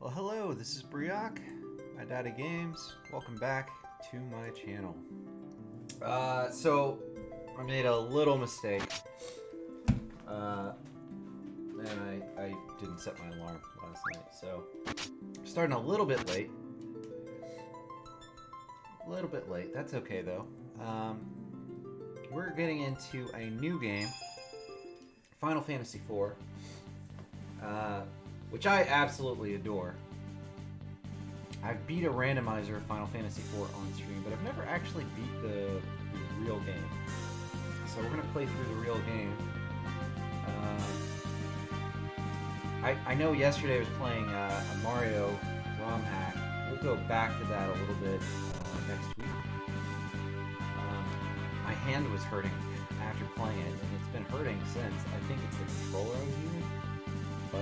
Well, hello, this is Briok, iData Games. Welcome back to my channel. So I made a little mistake. And I didn't set my alarm last night, so I'm starting a little bit late. That's okay, though. We're getting into a new game, Final Fantasy IV. Which I absolutely adore. I've beat a randomizer of Final Fantasy IV on stream, but I've never actually beat the real game. So we're going to play through the real game. I know yesterday I was playing a Mario ROM hack. We'll go back to that a little bit next week. My hand was hurting after playing it, and it's been hurting since. I think it's the controller I was using. But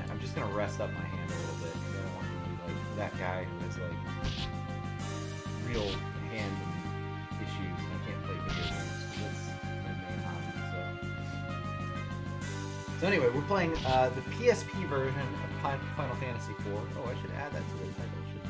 I'm just gonna rest up my hand a little bit because I don't want to be like that guy who has like real hand issues and I can't play video games. That's my main hobby. So anyway, we're playing the PSP version of Final Fantasy IV. Oh, I should add that to the title, shouldn't I?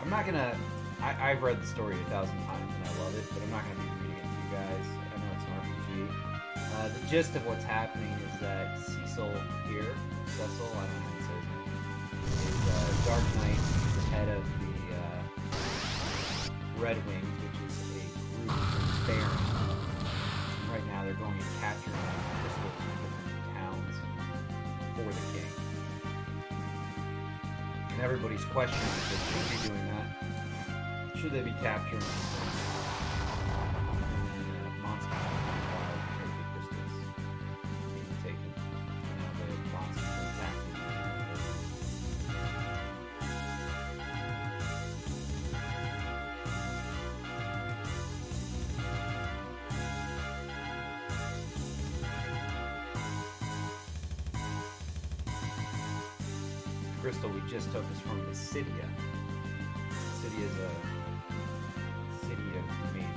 I'm not gonna. I've read the story 1,000 times and I love it, but I'm not gonna be reading it to you guys. I know it's an RPG. The gist of what's happening is that Cecil here, Cecil, I don't know how to say his name, is Dark Knight, the head of the Red Wings, which is a group of barons. Right now, they're going and capturing crystals from different towns for the king. And everybody's questioning if they should be doing that. Should they be capturing monsters from the crystals being taken? Now the monsters are attacking. The crystal we just took is from Dissidia. Dissidia is a city of mages.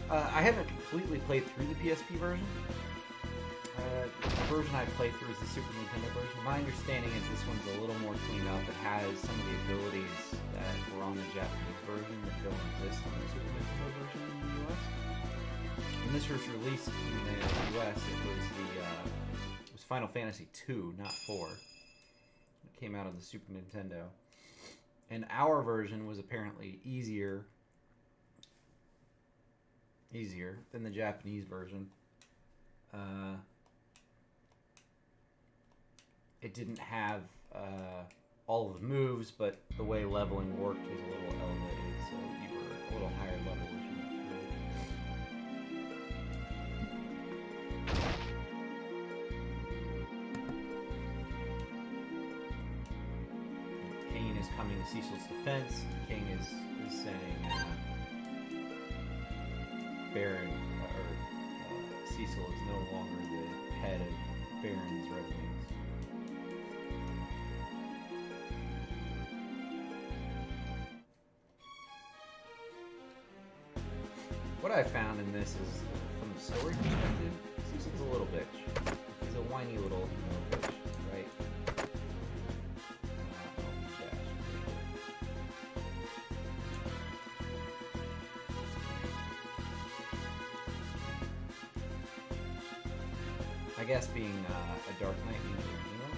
I haven't completely played through the PSP version. The version I played through is the Super Nintendo version. My understanding is this one's a little more cleaned up. It has some of the abilities that were on the Japanese version that don't exist on the Super Nintendo version in the US. When this was released in the US, it was Final Fantasy II, not 4. It came out on the Super Nintendo. And our version was apparently easier than the Japanese version. It didn't have all of the moves, but the way leveling worked was a little elevated, so you were a little higher level, which you Kane is coming to Cecil's defense. King is saying Baron, Cecil is no longer the head of Baron's Red Wings. What I found in this is, from the story perspective, Cecil's a little bitch. He's a whiny little bitch, right? I guess being a Dark Knight means you're emo.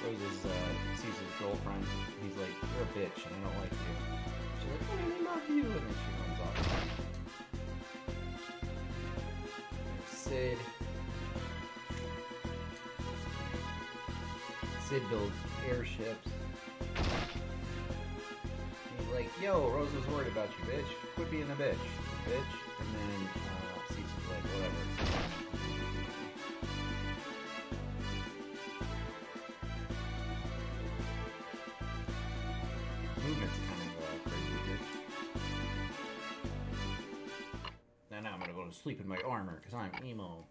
Rosa's sees his girlfriend. He's like, "You're a bitch, and I don't like you." She's like, "Oh, I love you," and then she runs off. Sid. Sid builds airships. He's like, "Yo, Rose was worried about you, bitch. Quit being a bitch, bitch." And then Cecil's like, "Whatever." Movement's kind of crazy here. Now I'm gonna go to sleep in my armor because I'm emo.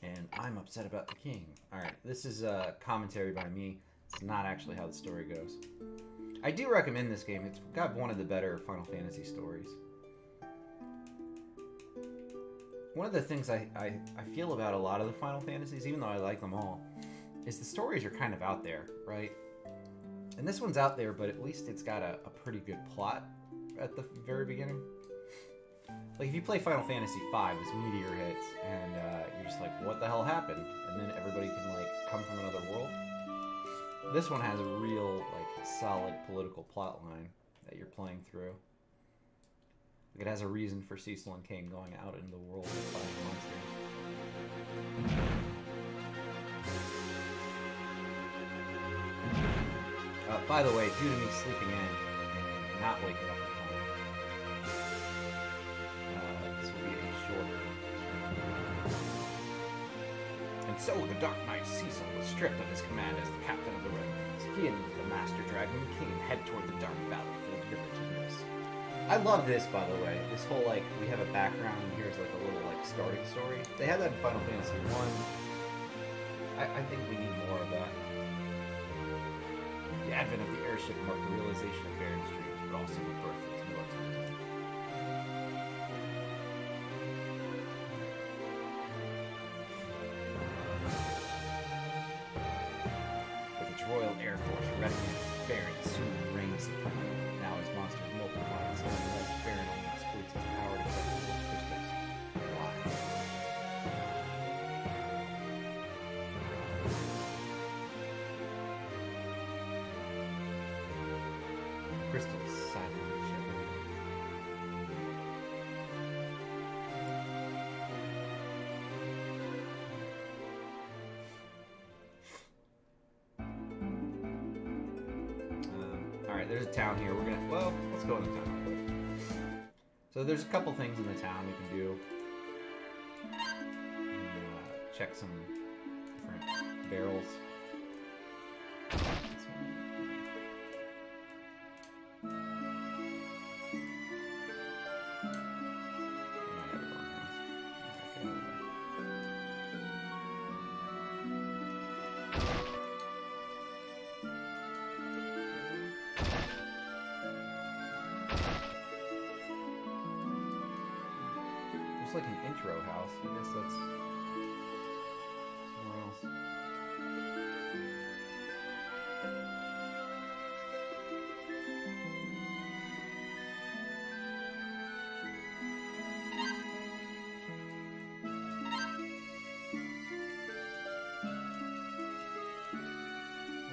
And I'm upset about the king. Alright, this is a commentary by me. It's not actually how the story goes. I do recommend this game. It's got one of the better Final Fantasy stories. One of the things I feel about a lot of the Final Fantasies, even though I like them all, is the stories are kind of out there, right? And this one's out there, but at least it's got a pretty good plot at the very beginning. Like, if you play Final Fantasy V, this meteor hits, and you're just like, what the hell happened? And then everybody can, like, come from another world. This one has a real, like, solid political plot line that you're playing through. Like, it has a reason for Cecil and King going out into the world and fighting monsters. By the way, due to me sleeping in and not waking up in time, this will be a shorter stream. And so the Dark Knight Cecil was stripped of his command as the captain of the Redwings. He and the Master Dragon King head toward the Dark Valley for the Village of Mist. I love this, by the way. This whole, like, we have a background, and here's, like, a little, like, starting story. They had that in Final Fantasy 1. I think we need more of that. The advent of the airship marked the realization of Baron's dreams, but also the birth of its military. With its Royal Air Force retinue, Baron soon reigns supreme. Now his monsters multiply, and so unless Baron only exploits his power to protect the world's crystals. Why? Crystals silently shiver. Alright, there's a town here. Well, let's go in the town real quick. So there's a couple things in the town we can do. Check some different barrels. Like an intro house. I guess that's somewhere else. I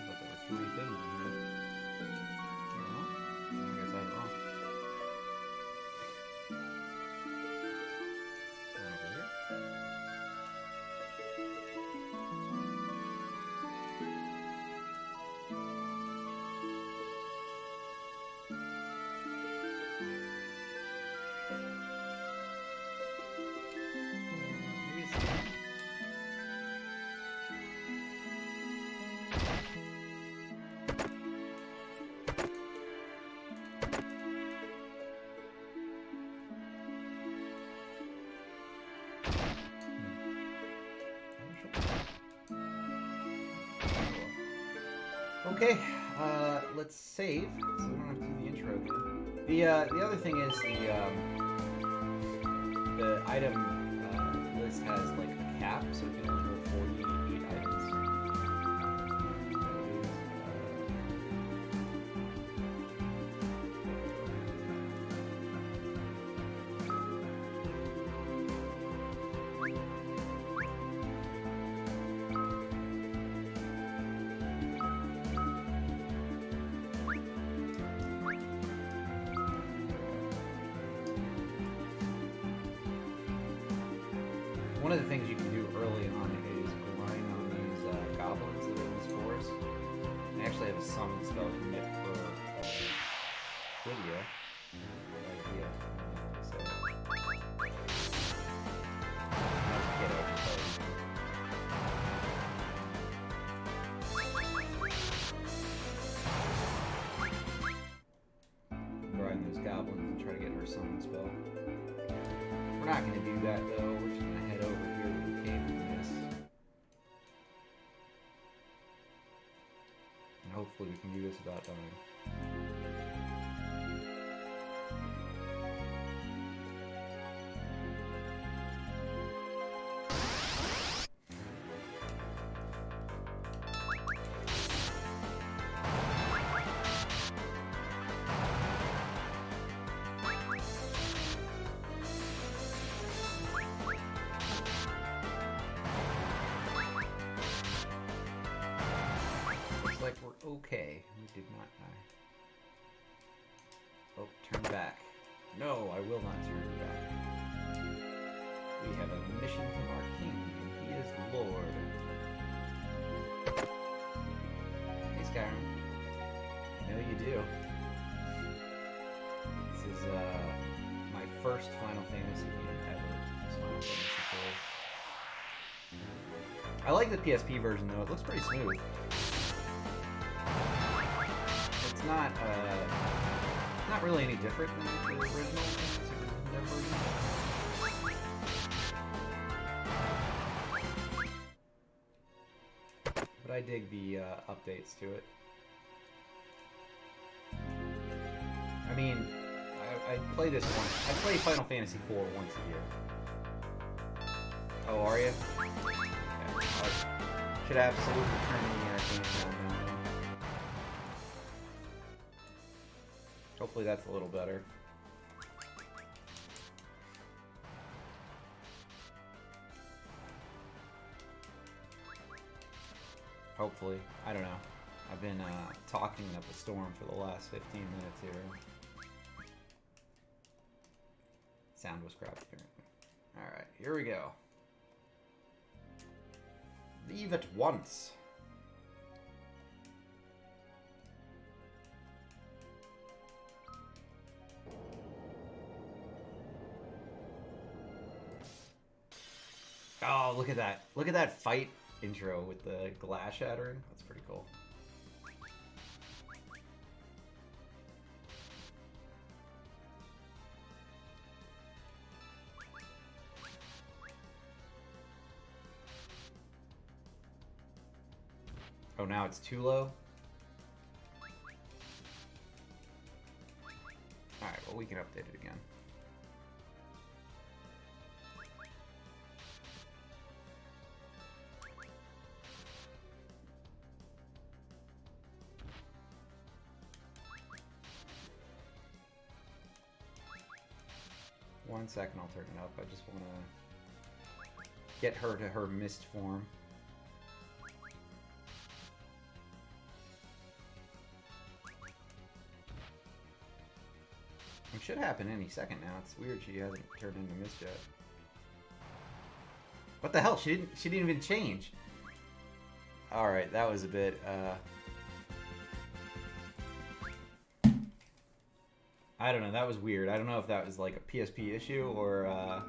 thought there were 3 things in here. No? I guess I was wrong. Okay, let's save, so we don't have to do the intro again. The other thing is the item list has like a cap, so it can only hold 48 items. One of the things you can do early on is grind on these goblins that are in this forest. I actually have a summon spell you can get for Lydia. Idea. So, get over grind those goblins and try to get her summon spell. We're not going to do that though. We're just going to head over here to the Cave of Mist. And hopefully we can do this without dying. Looks like we're okay. We did not die. Oh, turn back. No, I will not turn back. We have a mission from our king, and he is Lord. Hey, Skyrim. I know you do. This is my first Final Fantasy game ever. It's Final Fantasy 4. I like the PSP version though. It looks pretty smooth. It's not really any different than the original Super Nintendo version. But I dig the updates to it. I mean, I play this once. I play Final Fantasy 4 once a year. Oh, are you? Okay. Should absolutely turn the games down now. Hopefully that's a little better. Hopefully. I don't know. I've been talking up a storm for the last 15 minutes here. Sound was crap apparently. Alright, here we go. Leave at once. Oh, look at that. Look at that fight intro with the glass shattering. That's pretty cool. Oh, now it's too low? Alright, well, we can update it again. One second, I'll turn it up. I just want to get her to her mist form. It should happen any second now. It's weird she hasn't turned into mist yet. What the hell? She didn't even change. All right, that was a bit. I don't know. That was weird. I don't know if that was like a PSP issue or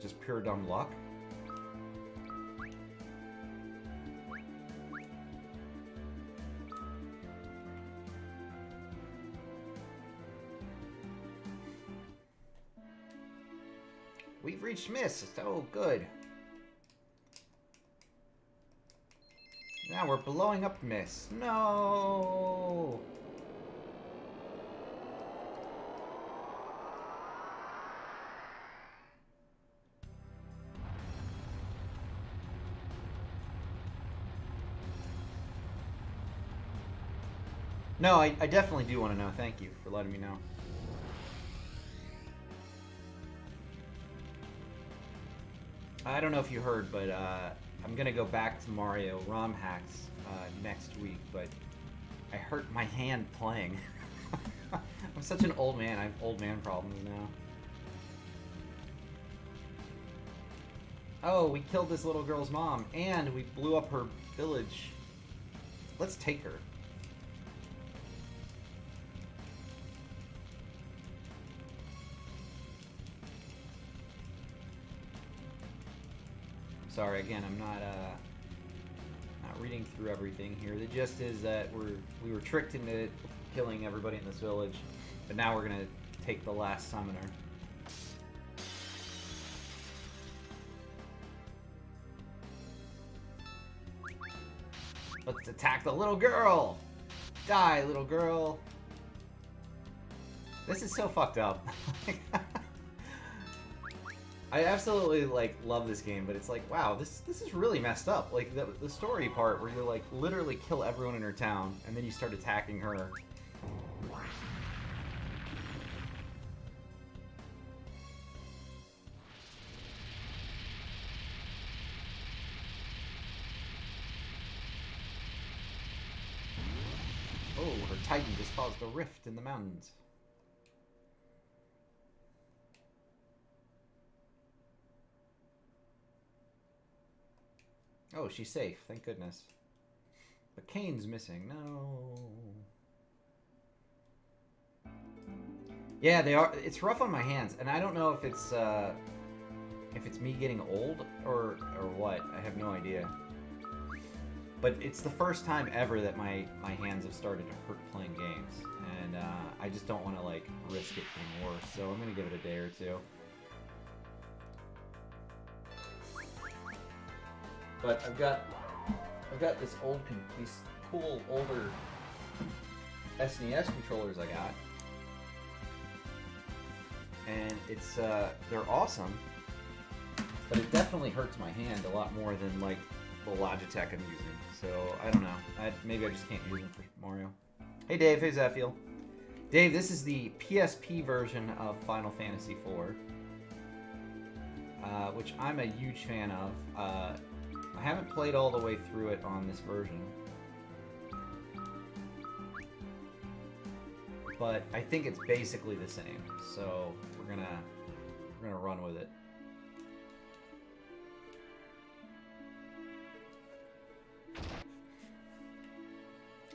just pure dumb luck. We've reached Mist. Oh, good. Now we're blowing up Mist. No. No, I definitely do want to know. Thank you for letting me know. I don't know if you heard, but I'm going to go back to Mario ROM hacks next week, but I hurt my hand playing. I'm such an old man. I have old man problems now. Oh, we killed this little girl's mom, and we blew up her village. Let's take her. Sorry, again, I'm not reading through everything here. The gist is that we were tricked into killing everybody in this village, but now we're gonna take the last summoner. Let's attack the little girl! Die, little girl! This is so fucked up. I absolutely, like, love this game, but it's like, wow, this is really messed up. Like, the story part where you, like, literally kill everyone in her town, and then you start attacking her. Oh, her titan just caused a rift in the mountains. Oh, she's safe, thank goodness. But Kane's missing, no. Yeah, they are. It's rough on my hands, and I don't know if it's me getting old or what. I have no idea. But it's the first time ever that my hands have started to hurt playing games, and I just don't want to like risk it getting worse. So I'm gonna give it a day or two. But I've got these cool older SNES controllers I got, and it's they're awesome, but it definitely hurts my hand a lot more than like the Logitech I'm using. So I don't know. Maybe I just can't use them for Mario. Hey Dave, how's that feel? Dave, this is the PSP version of Final Fantasy IV, which I'm a huge fan of. I haven't played all the way through it on this version, but I think it's basically the same. So we're gonna run with it.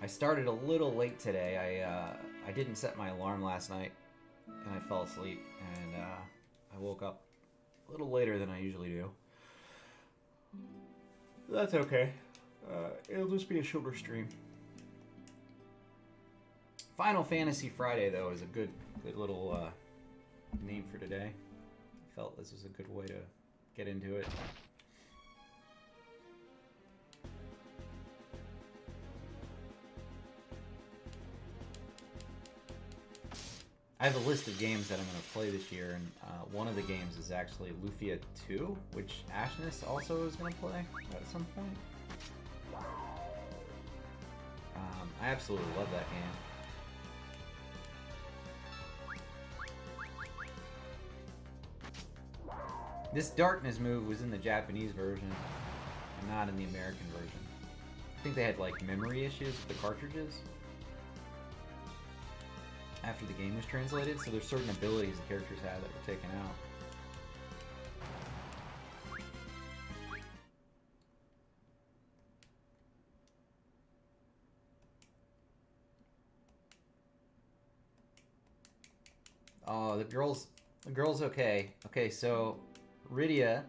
I started a little late today. I didn't set my alarm last night, and I fell asleep, and I woke up a little later than I usually do. That's okay. It'll just be a shorter stream. Final Fantasy Friday, though, is a good little name for today. I felt this was a good way to get into it. I have a list of games that I'm going to play this year, and one of the games is actually Lufia 2, which Ashness also is going to play at some point. I absolutely love that game. This Darkness move was in the Japanese version, and not in the American version. I think they had like memory issues with the cartridges after the game was translated, so there's certain abilities the characters had that were taken out. Oh, the girl's okay. Okay, so Rydia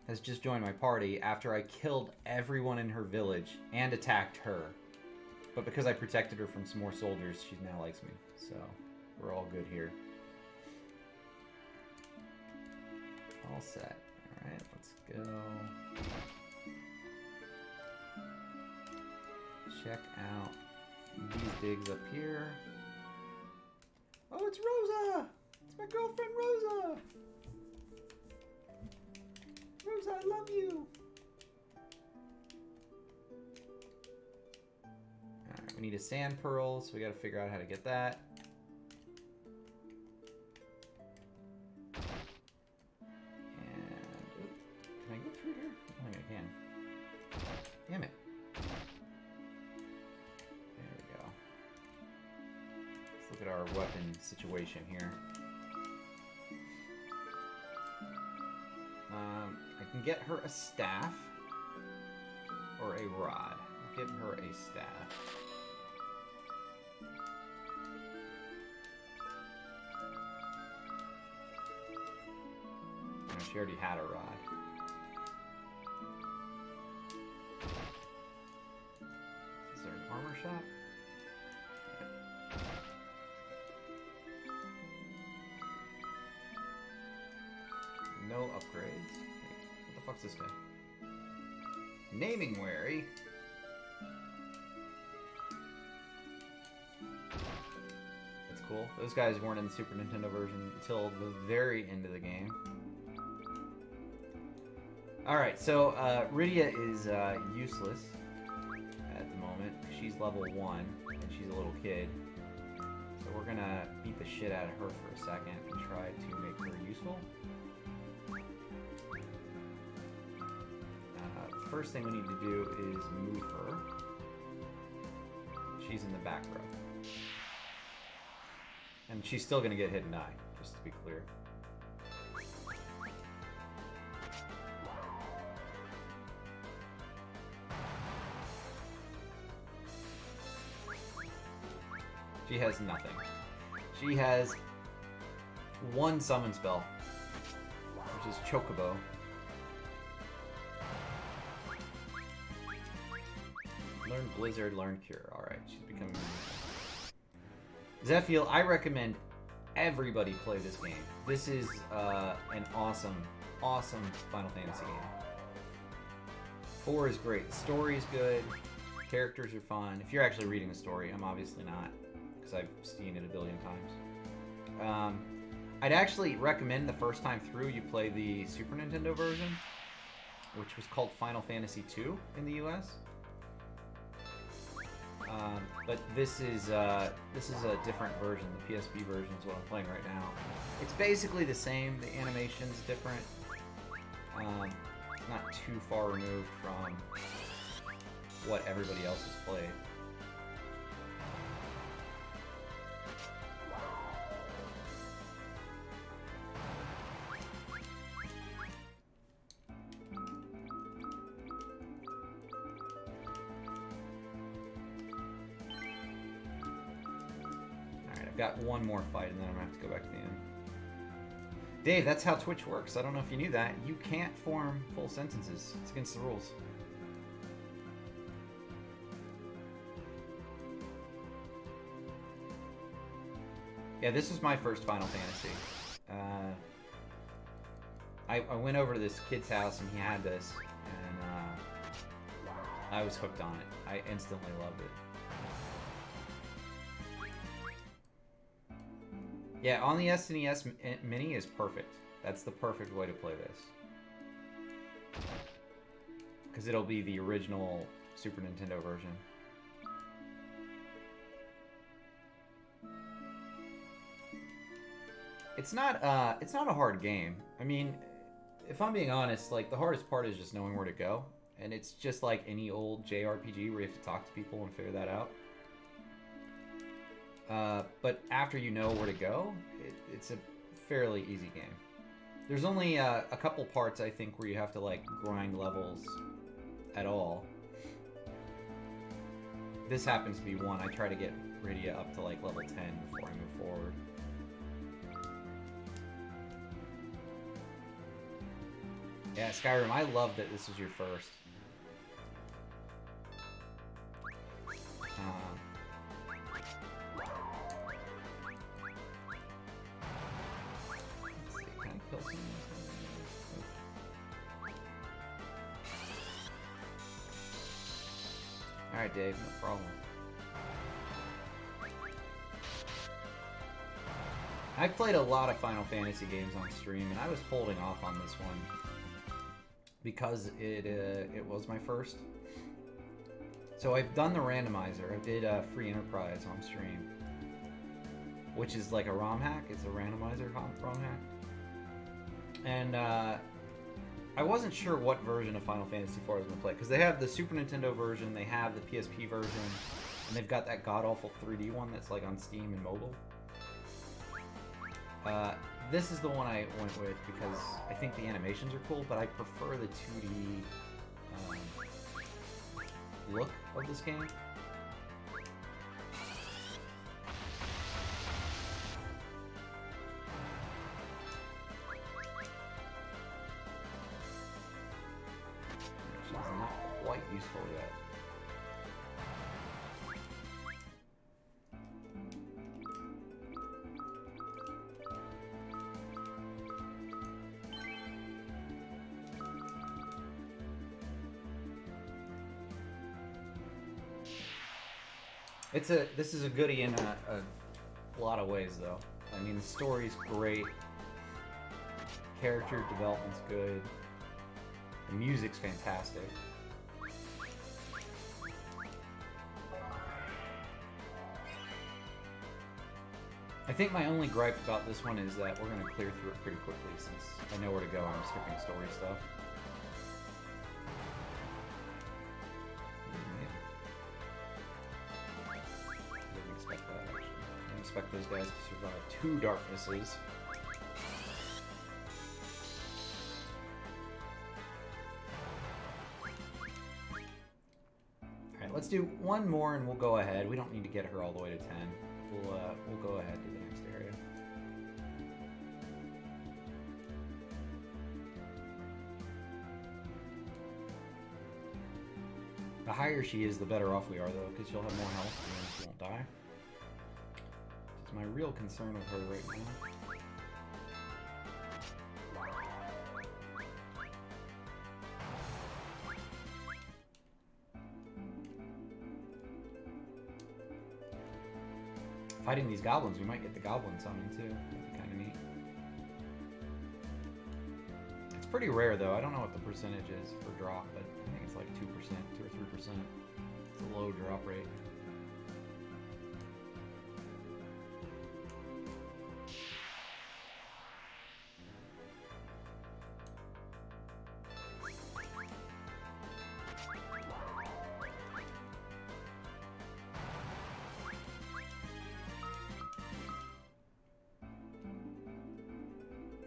has just joined my party after I killed everyone in her village and attacked her. But because I protected her from some more soldiers, she now likes me. So, we're all good here. All set. Alright, let's go. Check out these digs up here. Oh, it's Rosa! It's my girlfriend Rosa! Rosa, I love you! Alright, we need a sand pearl, so we gotta figure out how to get that. And, can I go through here? I don't think I can. Damn it. There we go. Let's look at our weapon situation here. I can get her a staff or a rod. Give her a staff. Oh, she already had a rod. Is there an armor shop? No upgrades. What the fuck's this guy? Naming wary. That's cool. Those guys weren't in the Super Nintendo version until the very end of the game. Alright, so Rydia is useless at the moment. She's level 1 and she's a little kid. So we're gonna beat the shit out of her for a second and try to make her useful. First thing we need to do is move her. She's in the back row. And she's still going to get hit and die, just to be clear. She has nothing. She has one summon spell, which is Chocobo. Learn Blizzard, learn Cure. Alright, she's becoming... Zephiel, I recommend everybody play this game. This is an awesome, awesome Final Fantasy game. 4 is great. The story is good. Characters are fun. If you're actually reading the story, I'm obviously not, because I've seen it a billion times. I'd actually recommend the first time through you play the Super Nintendo version, which was called Final Fantasy II in the US. But this is a different version. The PSP version is what I'm playing right now. It's basically the same. The animation's different. Not too far removed from what everybody else has played. Got one more fight and then I'm gonna have to go back to the end. Dave, that's how Twitch works. I don't know if you knew that. You can't form full sentences. It's against the rules. Yeah, this was my first Final Fantasy. I went over to this kid's house and he had this, and I was hooked on it. I instantly loved it. Yeah, on the SNES Mini is perfect. That's the perfect way to play this. Because it'll be the original Super Nintendo version. It's not a hard game. I mean, if I'm being honest, like, the hardest part is just knowing where to go. And it's just like any old JRPG where you have to talk to people and figure that out. But after you know where to go, it's a fairly easy game. There's only a couple parts, I think, where you have to, like, grind levels at all. This happens to be one. I try to get Rydia up to, like, level 10 before I move forward. Yeah, Skyrim, I love that this was your first. Alright, Dave, no problem. I've played a lot of Final Fantasy games on stream, and I was holding off on this one because it was my first. So I've done the randomizer. I did Free Enterprise on stream, which is like a ROM hack. It's a randomizer ROM hack. And I wasn't sure what version of Final Fantasy IV I was going to play, because they have the Super Nintendo version, they have the PSP version, and they've got that god-awful 3D one that's like on Steam and mobile. This is the one I went with because I think the animations are cool, but I prefer the 2D look of this game. She's not quite useful yet. This is a goodie in a lot of ways, though. I mean, the story's great, character development's good, the music's fantastic. I think my only gripe about this one is that we're going to clear through it pretty quickly since I know where to go and I'm skipping story stuff. Expect those guys to survive 2 darknesses. Alright, let's do one more and we'll go ahead. We don't need to get her all the way to 10. We'll go ahead to the next area. The higher she is, the better off we are, though, because she'll have more health and she won't die. It's my real concern with her right now. Fighting these goblins, we might get the goblin summon too. That'd be kind of neat. It's pretty rare though. I don't know what the percentage is for drop, but I think it's like 2%, 2 or 3%. It's a low drop rate.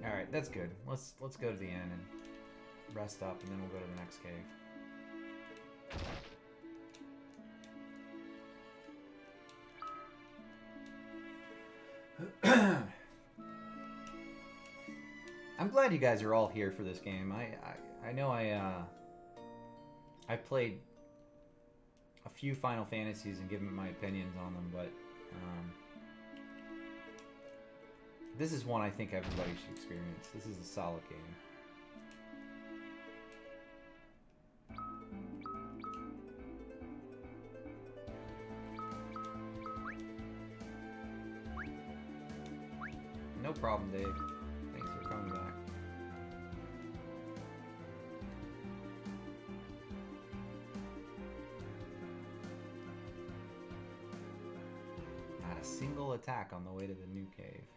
Alright, that's good. Let's go to the inn and rest up, and then we'll go to the next cave. I'm glad you guys are all here for this game. I know I've played a few Final Fantasies and given my opinions on them, but this is one I think everybody should experience. This is a solid game. No problem, Dave. Thanks for coming back. Not a single attack on the way to the new cave here.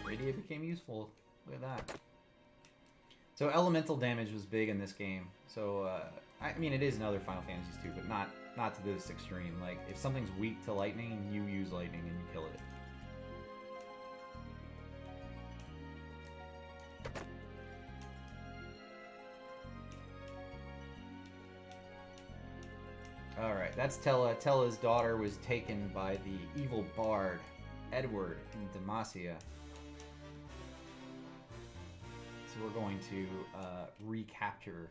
Radia became useful. Look at that. So elemental damage was big in this game. So I mean, it is in other Final Fantasies too, but not to this extreme. Like if something's weak to lightning, you use lightning and you kill it. Alright, that's Tella. Tella's daughter was taken by the evil bard, Edward, in Demacia. So we're going to recapture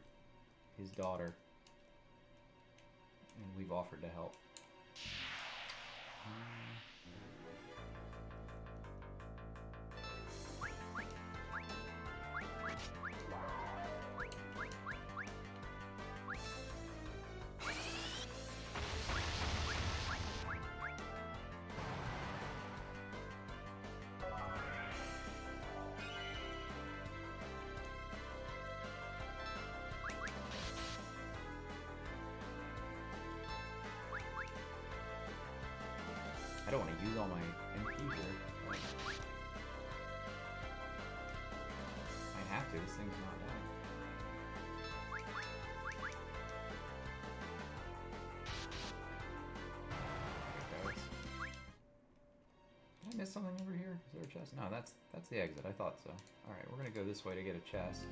his daughter. And we've offered to help. don't want to use all my MP here. I have to, this thing's not down. There it goes. Did I miss something over here? Is there a chest? No, that's the exit. I thought so. Alright, we're gonna go this way to get a chest.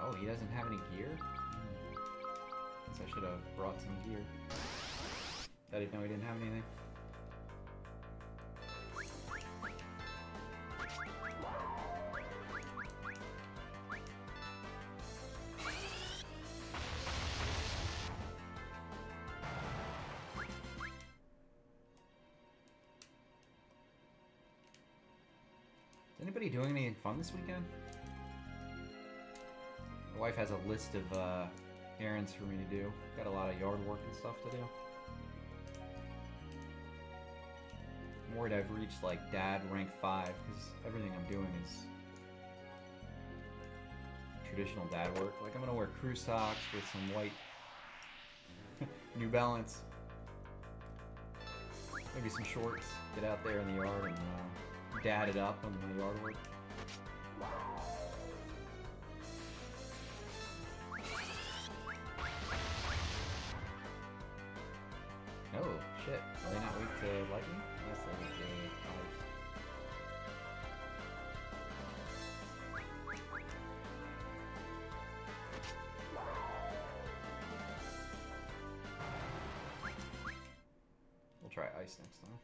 Oh, he doesn't have any gear? Guess I should have brought some gear. I didn't know he didn't have anything. Is anybody doing anything fun this weekend? My wife has a list of errands for me to do. Got a lot of yard work and stuff to do. I'm worried I've reached like dad rank 5 because everything I'm doing is traditional dad work. Like I'm gonna wear crew socks with some white New Balance, maybe some shorts. Get out there in the yard and dad it up on the yard work. Oh, shit. Are they not weak to lightning? Yes, they're weak to ice. We'll try ice next time.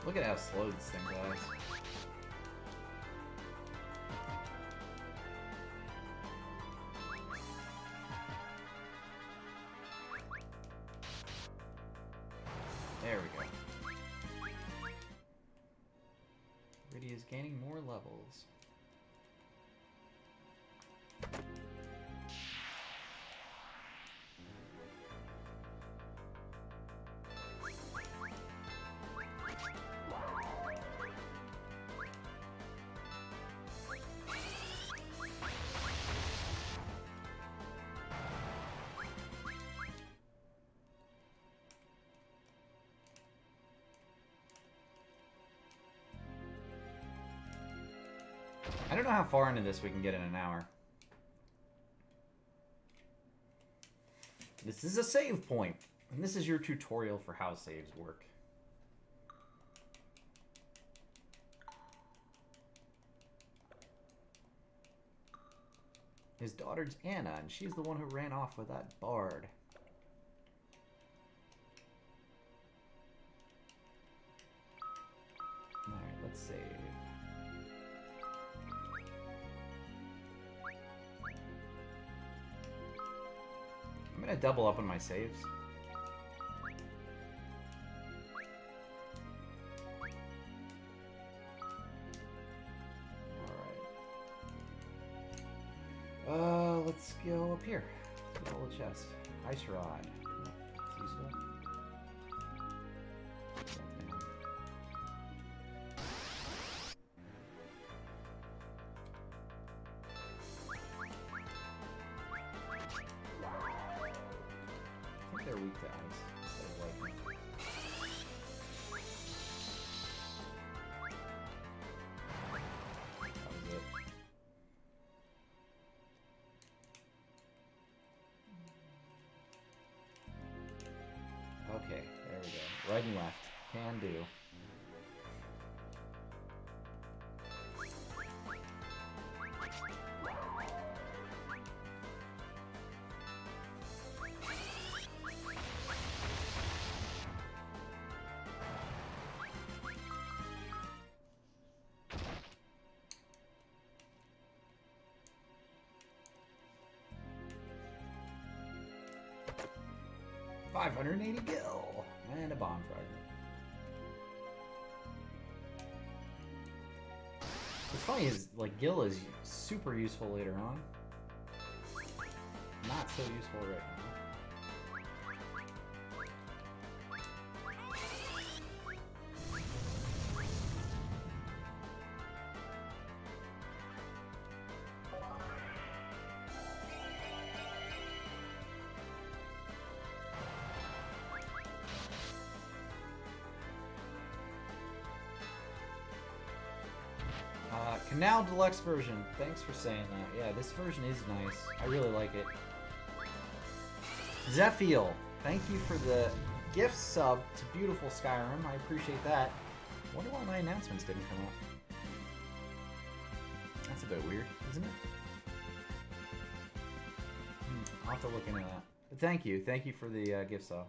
Look at how slow this thing goes. There we go. Riddy is gaining more levels. I don't know how far into this we can get in an hour. This is a save point, and this is your tutorial for how saves work. His daughter's Anna, and she's the one who ran off with that bard. Alright, let's save. I'm gonna double up on my saves. Alright. Let's go up here. Pull the chest. Ice rod. It's useful. I think they're weak to ice instead of lightning. That was it. Okay, there we go. Right and left. Can do. 580 gil and a bomb fragment. What's funny is, like, gil is super useful later on. Not so useful right now. Canal Deluxe version. Thanks for saying that. Yeah, this version is nice. I really like it. Zephiel, thank you for the gift sub to beautiful Skyrim. I appreciate that. Wonder why my announcements didn't come up. That's a bit weird, isn't it? I'll have to look into that. But thank you. Thank you for the gift sub.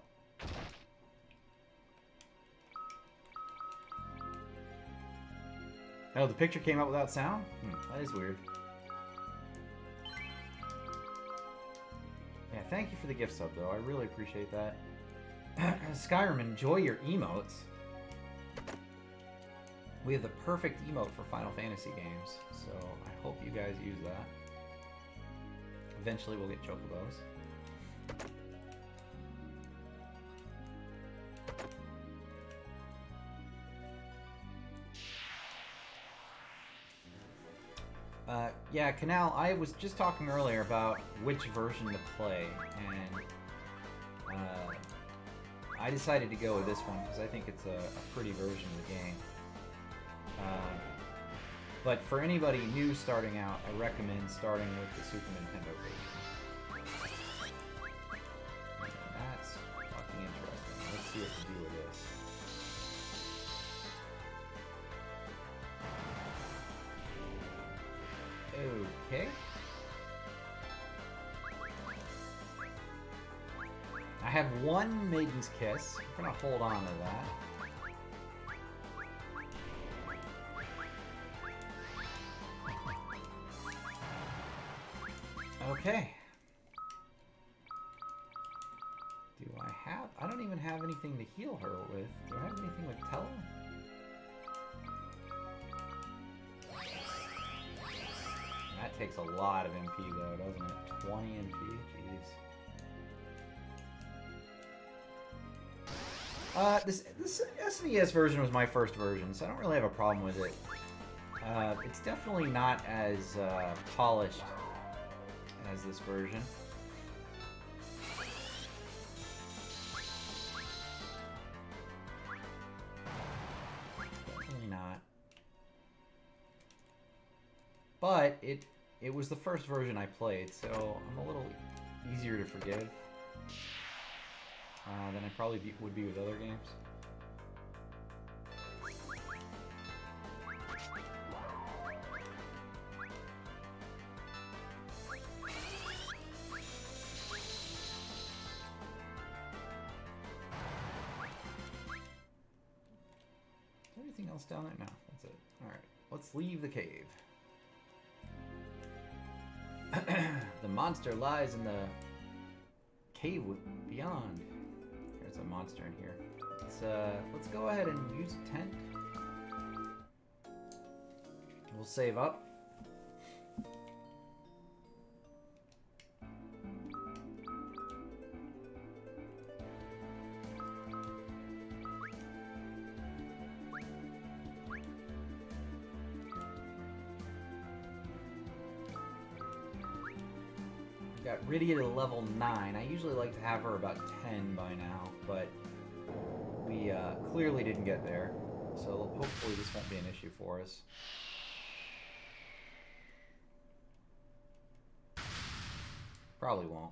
Oh, the picture came out without sound? That is weird. Yeah, thank you for the gift sub, though. I really appreciate that. Skyrim, enjoy your emotes. We have the perfect emote for Final Fantasy games, so I hope you guys use that. Eventually we'll get chocobos. Yeah, Canal, I was just talking earlier about which version to play, and I decided to go with this one because I think it's a pretty version of the game. But for anybody new starting out, I recommend starting with the Super Nintendo version. That's fucking interesting. Let's see what to do with this. Okay. I have one Maiden's Kiss. I'm gonna hold on to that. Okay. Do I have... I don't even have anything to heal her with. Do I have anything with Tella? That takes a lot of MP though, doesn't it? 20 MP? Jeez. This SNES version was my first version, so I don't really have a problem with it. It's definitely not as polished as this version. Definitely not. But it was the first version I played, so I'm a little easier to forgive than I probably would be with other games. Anything else down there? No, that's it. Alright, let's leave the cave. The monster lies in the cave beyond. There's a monster in here. Let's go ahead and use a tent. We'll save up. Got Rydia to level 9. I usually like to have her about 10 by now, but we clearly didn't get there, so hopefully this won't be an issue for us. Probably won't.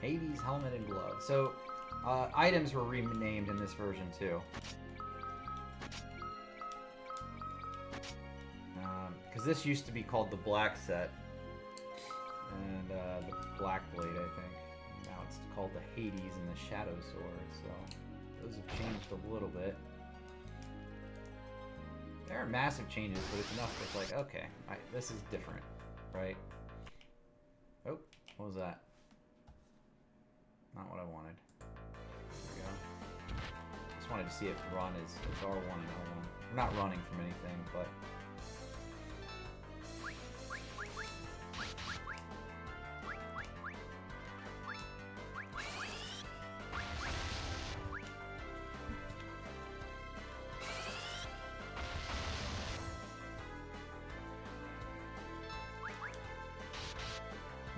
Hades, helmet, and glove. So, items were renamed in this version too. Because this used to be called the Black Set. And the Black Blade, I think. Now it's called the Hades and the Shadow Sword, so those have changed a little bit. There are massive changes, but it's enough that's like, okay, this is different, right? Oh, what was that? Not what I wanted. There we go. Just wanted to see if run is R1 and L1. We're not running from anything, but...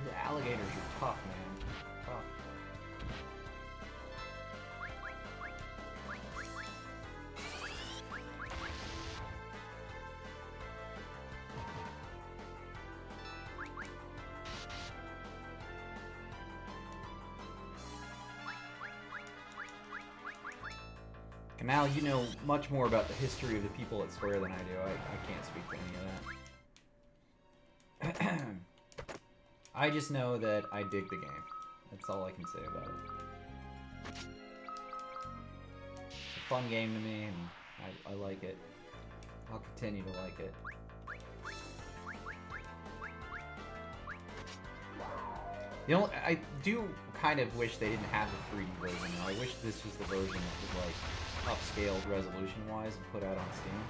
The alligators are tough, man. Tough. Canal, you know much more about the history of the people at Square than I do. I can't speak to any of that. I just know that I dig the game. That's all I can say about it. It's a fun game to me, and I like it. I'll continue to like it. I do kind of wish they didn't have the 3D version. I wish this was the version that was like upscaled resolution-wise and put out on Steam.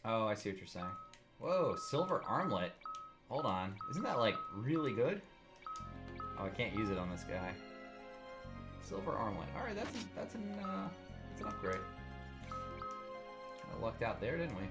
Oh, I see what you're saying. Whoa, silver armlet. Hold on. Isn't that, like, really good? Oh, I can't use it on this guy. Silver armlet. Alright, that's an upgrade. I lucked out there, didn't we?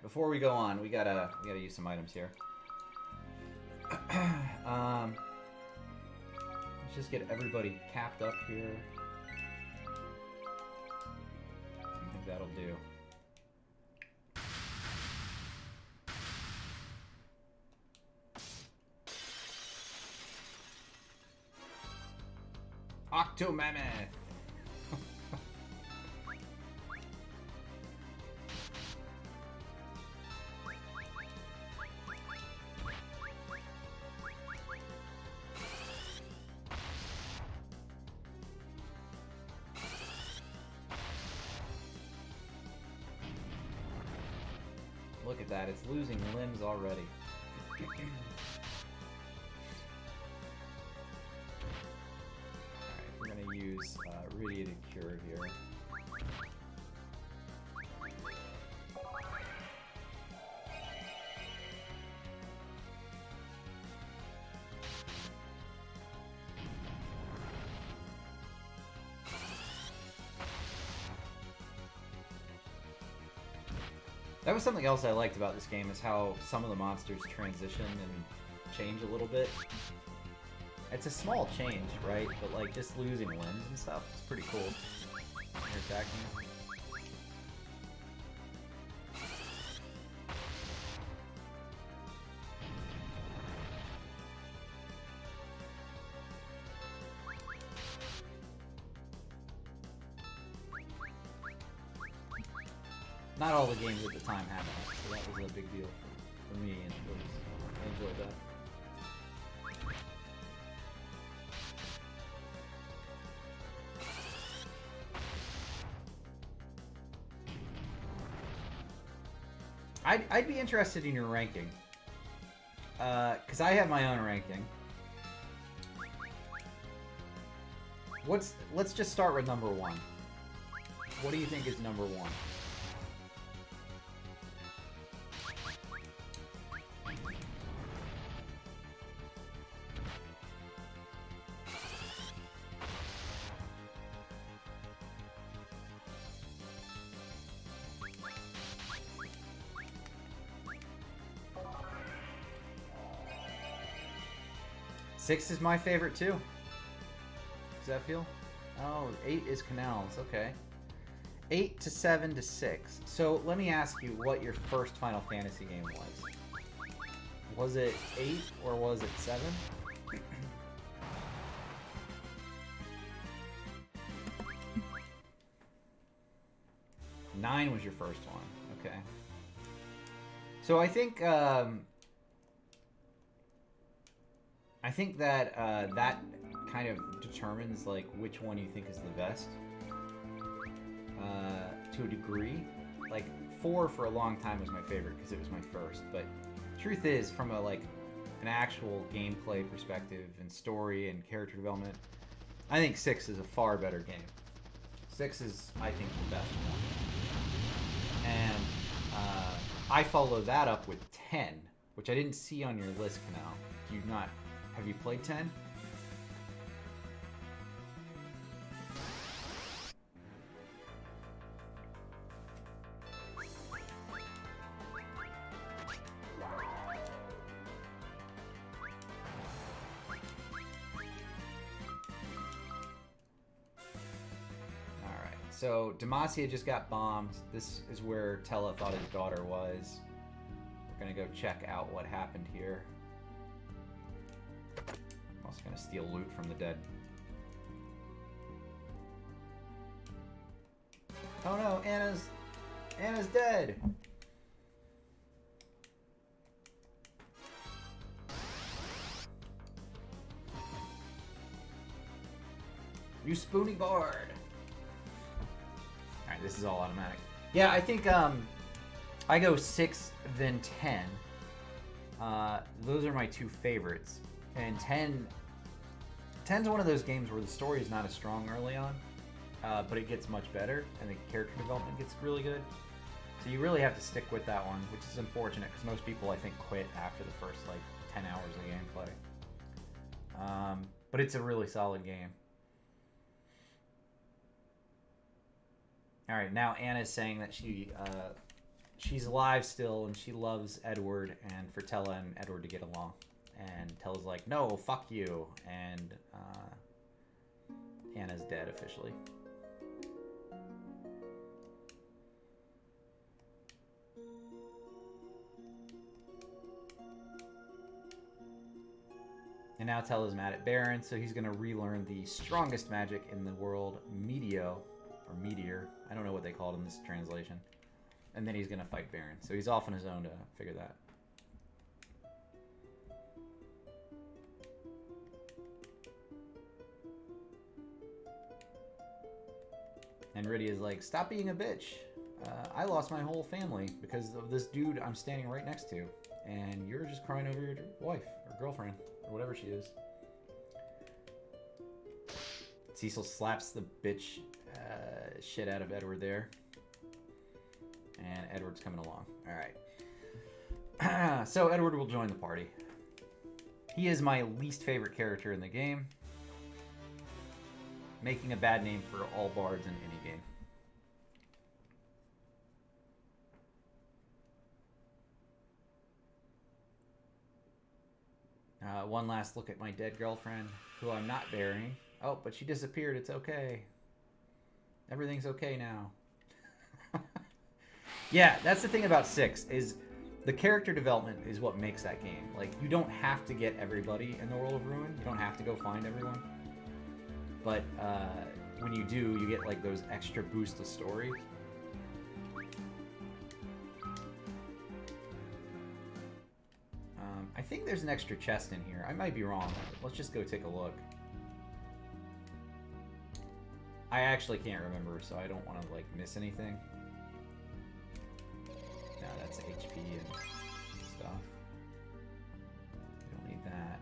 Before we go on, we gotta use some items here. Let's just get everybody capped up here. I think that'll do. Octomammoth! Look at that, it's losing limbs already. Alright, we're gonna use Rydia to cure here. That was something else I liked about this game, is how some of the monsters transition and change a little bit. It's a small change, right? But like just losing limbs and stuff is pretty cool when you're attacking. Not all the games at the time had that, so that was a big deal for me, and I enjoyed that. I'd be interested in your ranking. Because I have my own ranking. Let's just start with number 1. What do you think is number 1? Six is my favorite too. Does that feel? Oh, 8 is Canals. Okay. 8 to 7 to 6. So let me ask you what your first Final Fantasy game was. Was it 8 or was it 7? 9 was your first one. Okay. So I think that that kind of determines like which one you think is the best. To a degree, like 4 for a long time was my favorite because it was my first. But truth is, from a like an actual gameplay perspective and story and character development, I think 6 is a far better game. 6 is, I think, the best one. And I follow that up with 10, which I didn't see on your list, Canal. Do you not? Have you played 10? Alright, so Demacia just got bombed. This is where Tella thought his daughter was. We're gonna go check out what happened here. I'm also gonna steal loot from the dead. Oh no, Anna's dead. You spoony bard. Alright, this is all automatic. Yeah, I think I go 6 then 10. Those are my two favorites. And 10's one of those games where the story is not as strong early on, but it gets much better, and the character development gets really good. So you really have to stick with that one, which is unfortunate, because most people, I think, quit after the first, like, 10 hours of gameplay. But it's a really solid game. Alright, now Anna's saying that she's alive still, and she loves Edward, and for Tella and Edward to get along. And Tella's like, no, fuck you. And Anna's dead officially. And now Tella's mad at Baron, so he's going to relearn the strongest magic in the world, Meteo, or Meteor. I don't know what they called in this translation. And then he's going to fight Baron. So he's off on his own to figure that. And Rydia's like, stop being a bitch. I lost my whole family because of this dude I'm standing right next to. And you're just crying over your wife or girlfriend or whatever she is. Cecil slaps the bitch shit out of Edward there. And Edward's coming along. Alright. So Edward will join the party. He is my least favorite character in the game. Making a bad name for all bards in any game. One last look at my dead girlfriend, who I'm not burying. Oh, but she disappeared. It's okay. Everything's okay now. Yeah, that's the thing about 6, is the character development is what makes that game. Like, you don't have to get everybody in the World of Ruin. You don't have to go find everyone. But when you do, you get like those extra boosts of story. I think there's an extra chest in here. I might be wrong. Let's just go take a look. I actually can't remember, so I don't want to like miss anything. No, lots of HP and stuff. We don't need that.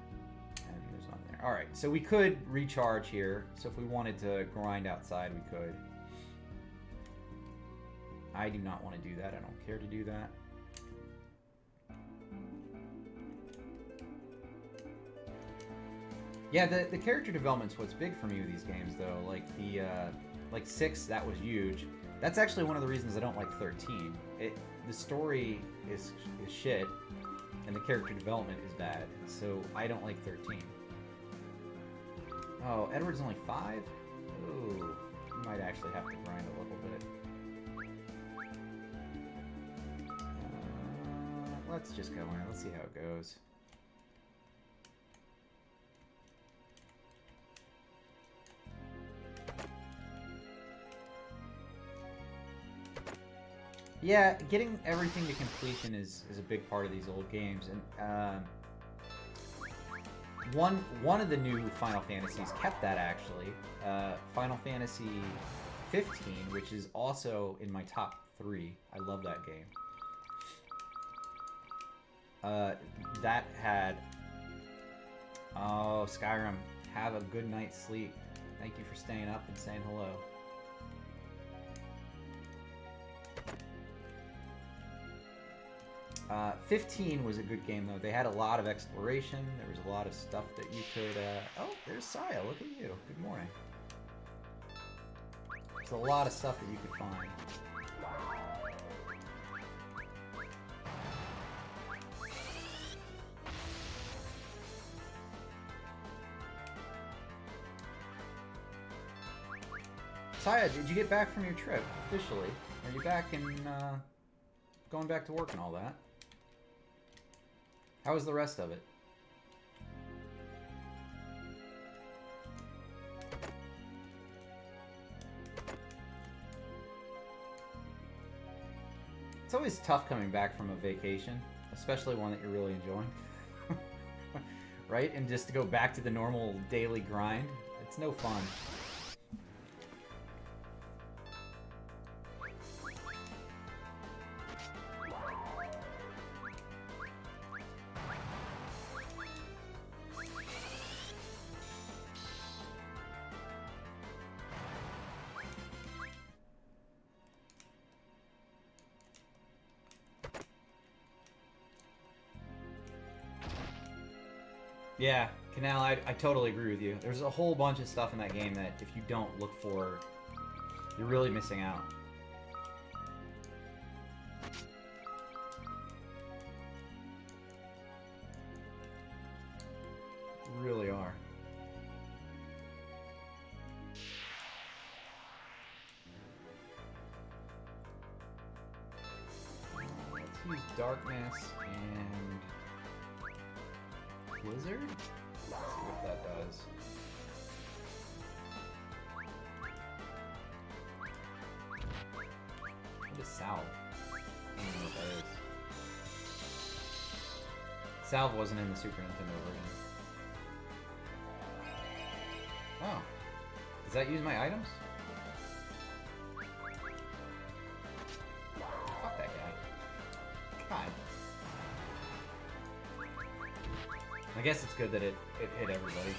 And there's nothing there. Alright, so we could recharge here. So if we wanted to grind outside, we could. I do not want to do that. I don't care to do that. Yeah, the character development's what's big for me with these games, though. Like the like 6, that was huge. That's actually one of the reasons I don't like 13. The story is shit, and the character development is bad. So I don't like 13. Oh, Edward's only 5? Ooh, you might actually have to grind a little bit. Let's just go in. Let's see how it goes. Yeah, getting everything to completion is a big part of these old games, and one of the new Final Fantasies kept that actually. Final Fantasy 15, which is also in my top 3. I love that game. That had... Oh, Skyrim, have a good night's sleep. Thank you for staying up and saying hello. 15 was a good game, though. They had a lot of exploration. There was a lot of stuff that you could... Oh, there's Saya. Look at you. Good morning. There's a lot of stuff that you could find. Saya, did you get back from your trip, officially? Are you back and, going back to work and all that? How was the rest of it? It's always tough coming back from a vacation, especially one that you're really enjoying. Right? And just to go back to the normal daily grind, it's no fun. Yeah, Canal, I totally agree with you. There's a whole bunch of stuff in that game that if you don't look for, you're really missing out. You really are. Let's use Darkness and Blizzard? Let's see what that does. What is Salve? I don't know what that is. Salve wasn't in the Super Nintendo version. Oh. Does that use my items? Fuck that guy. God. I guess it's good that it hit everybody.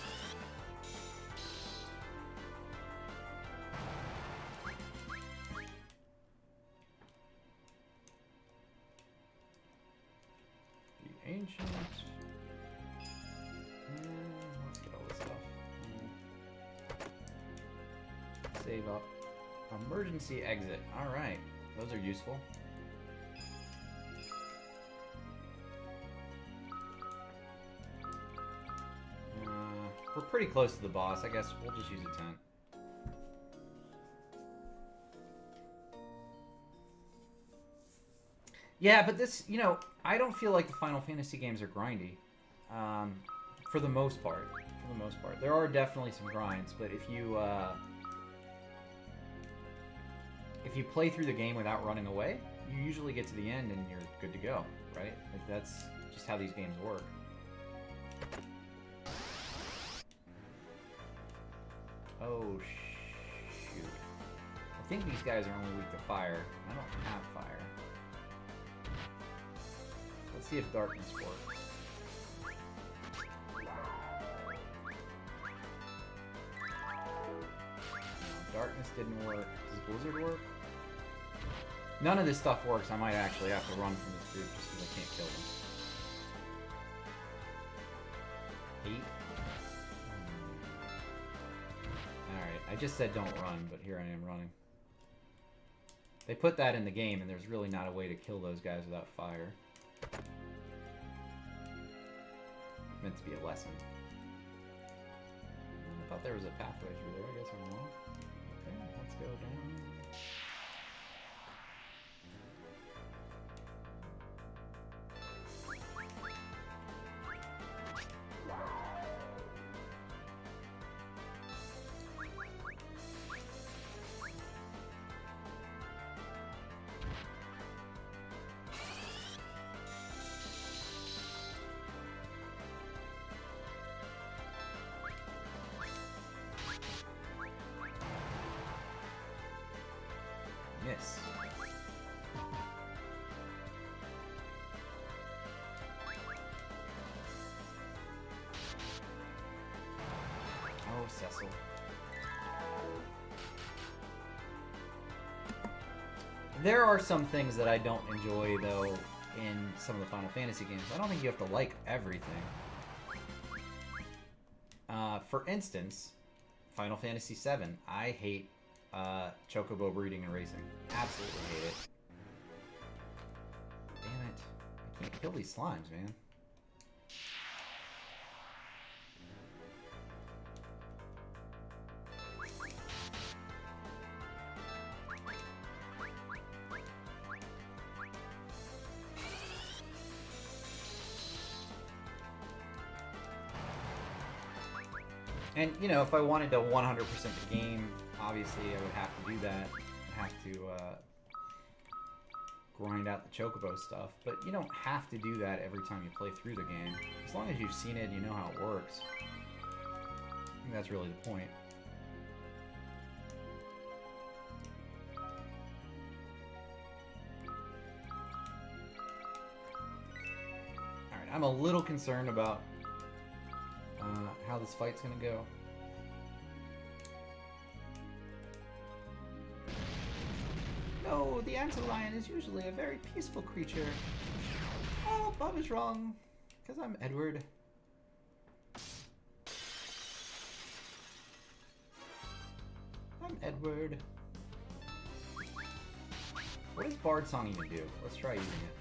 The Ancient. Let's get all this stuff. Save up. Emergency exit. Alright. Those are useful. We're pretty close to the boss. I guess we'll just use a tent. Yeah, but this, you know, I don't feel like the Final Fantasy games are grindy. For the most part. For the most part. There are definitely some grinds, but if you play through the game without running away, you usually get to the end and you're good to go, right? Like, that's just how these games work. Oh, shoot. I think these guys are only weak to fire. I don't have fire. Let's see if darkness works. Darkness didn't work. Does Blizzard work? None of this stuff works. I might actually have to run from this group just because I can't kill them. 8? Alright, I just said don't run, but here I am running. They put that in the game, and there's really not a way to kill those guys without fire. Meant to be a lesson. I thought there was a pathway through there. I guess I'm wrong. Okay, let's go down. Miss. Oh, Cecil. There are some things that I don't enjoy, though, in some of the Final Fantasy games. I don't think you have to like everything. For instance, Final Fantasy VII. I hate chocobo breeding and racing. Absolutely hate it. Damn it. I can't kill these slimes, man. And, you know, if I wanted to 100% the game, obviously I would have to do that. I'd have to grind out the chocobo stuff. But you don't have to do that every time you play through the game. As long as you've seen it and you know how it works. I think that's really the point. Alright, I'm a little concerned about how this fight's gonna go. No, the Antlion is usually a very peaceful creature. Oh, I was wrong, because I'm Edward. I'm Edward. What does Bard Song even do? Let's try using it.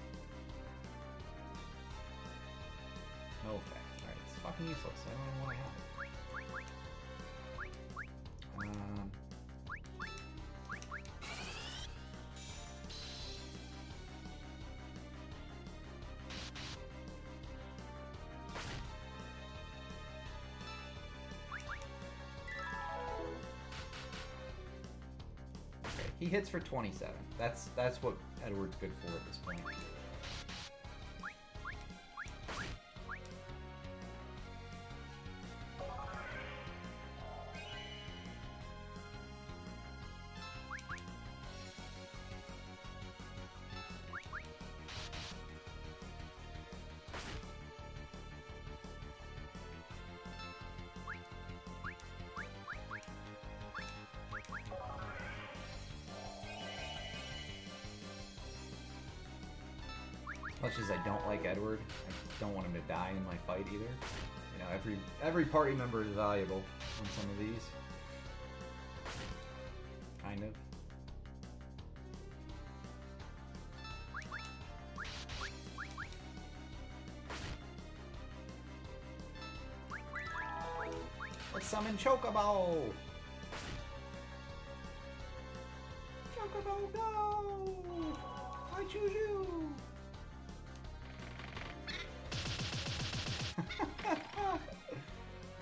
No effect. Alright, it's fucking useless. I don't know what I have. Okay, he hits for 27. That's what Edward's good for at this point. Much as I don't like Edward, I don't want him to die in my fight either. You know, every party member is valuable on some of these. Kind of. Let's summon Chocobo! Chocobo, go! I choose you!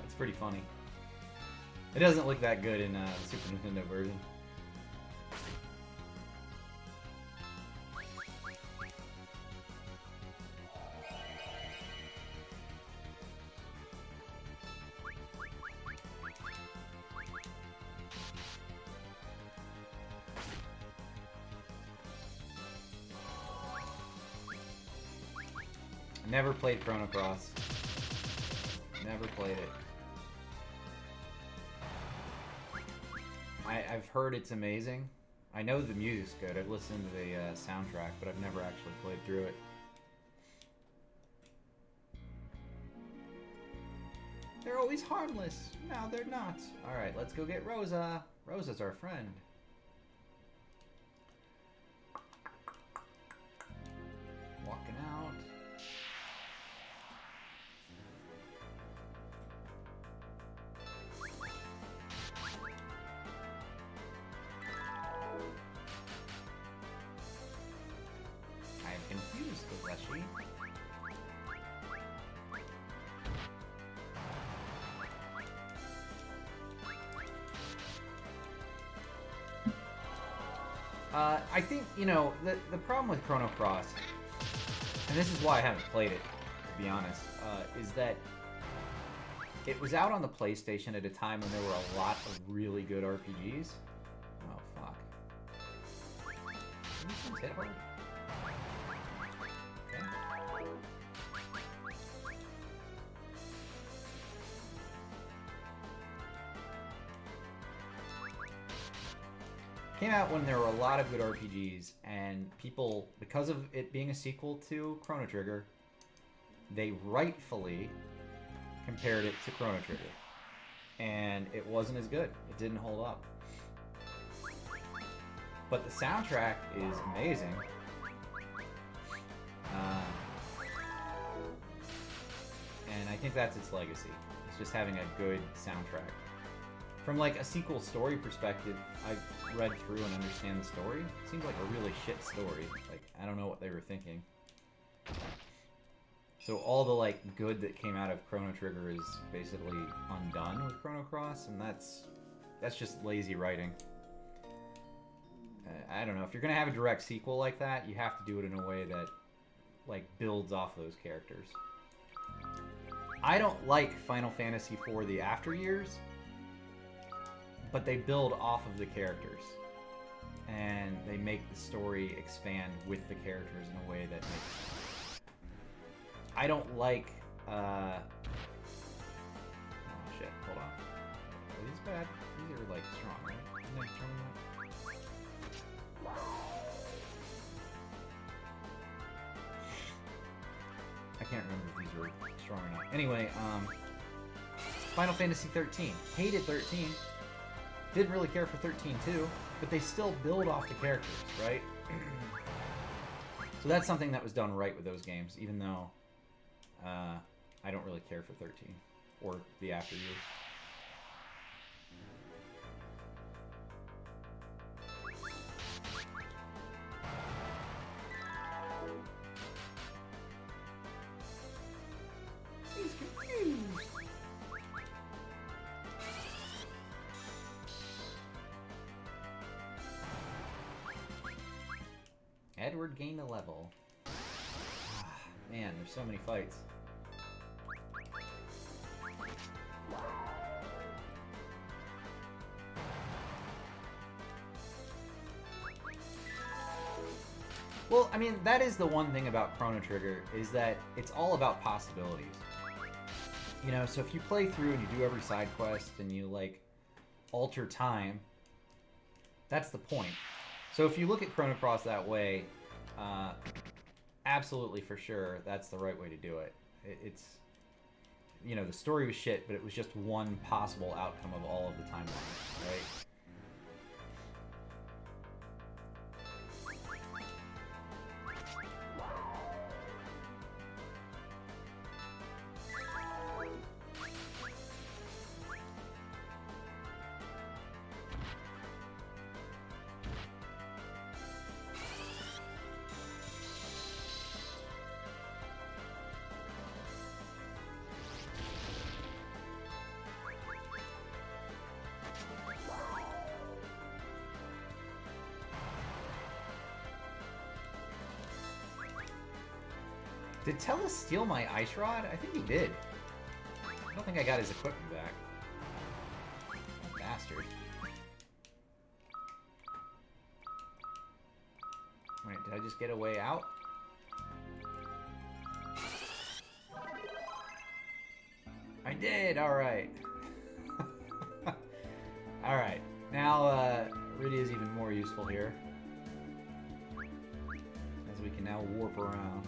That's pretty funny. It doesn't look that good in the Super Nintendo version. Never played Chrono Cross. Never played it. I've heard it's amazing. I know the music's good. I've listened to the soundtrack, but I've never actually played through it. They're always harmless. Now they're not. Alright, let's go get Rosa. Rosa's our friend. Walking out. I am confused, Kozashi. I think, you know, the problem with Chrono Cross, and this is why I haven't played it, to be honest, is that it was out on the PlayStation at a time when there were a lot of really good RPGs. Oh, fuck. Can these things hit hard? Okay. Came out when there were a lot of good RPGs, and people, because of it being a sequel to Chrono Trigger, they rightfully compared it to Chrono Trigger. And it wasn't as good. It didn't hold up. But the soundtrack is amazing. And I think that's its legacy. It's just having a good soundtrack. From like a sequel story perspective, I've read through and understand the story. It seems like a really shit story. Like, I don't know what they were thinking. So all the like good that came out of Chrono Trigger is basically undone with Chrono Cross, and that's just lazy writing. I don't know, if you're gonna have a direct sequel like that, you have to do it in a way that like builds off those characters. I don't like Final Fantasy IV The After Years, but they build off of the characters, and they make the story expand with the characters in a way that makes sense. I don't like, oh shit, hold on. Are these bad? These are like strong, right? Isn't that strong enough? I can't remember if these were strong or not. Anyway, Final Fantasy 13. Hated 13. Didn't really care for 13 too, but they still build off the characters, right? So that's something that was done right with those games, even though I don't really care for 13 or the After Years. He's confused. Edward gained a level. Man, there's so many fights. Well, I mean, that is the one thing about Chrono Trigger, is that it's all about possibilities. You know, so if you play through and you do every side quest and you, like, alter time, that's the point. So if you look at Chrono Cross that way, absolutely for sure, that's the right way to do it. It's, you know, the story was shit, but it was just one possible outcome of all of the timelines, right? Did Tellus steal my Ice Rod? I think he did. I don't think I got his equipment back. Bastard. Wait, did I just get a way out? did! Alright. Alright. Now, Rydia is even more useful here. As we can now warp around.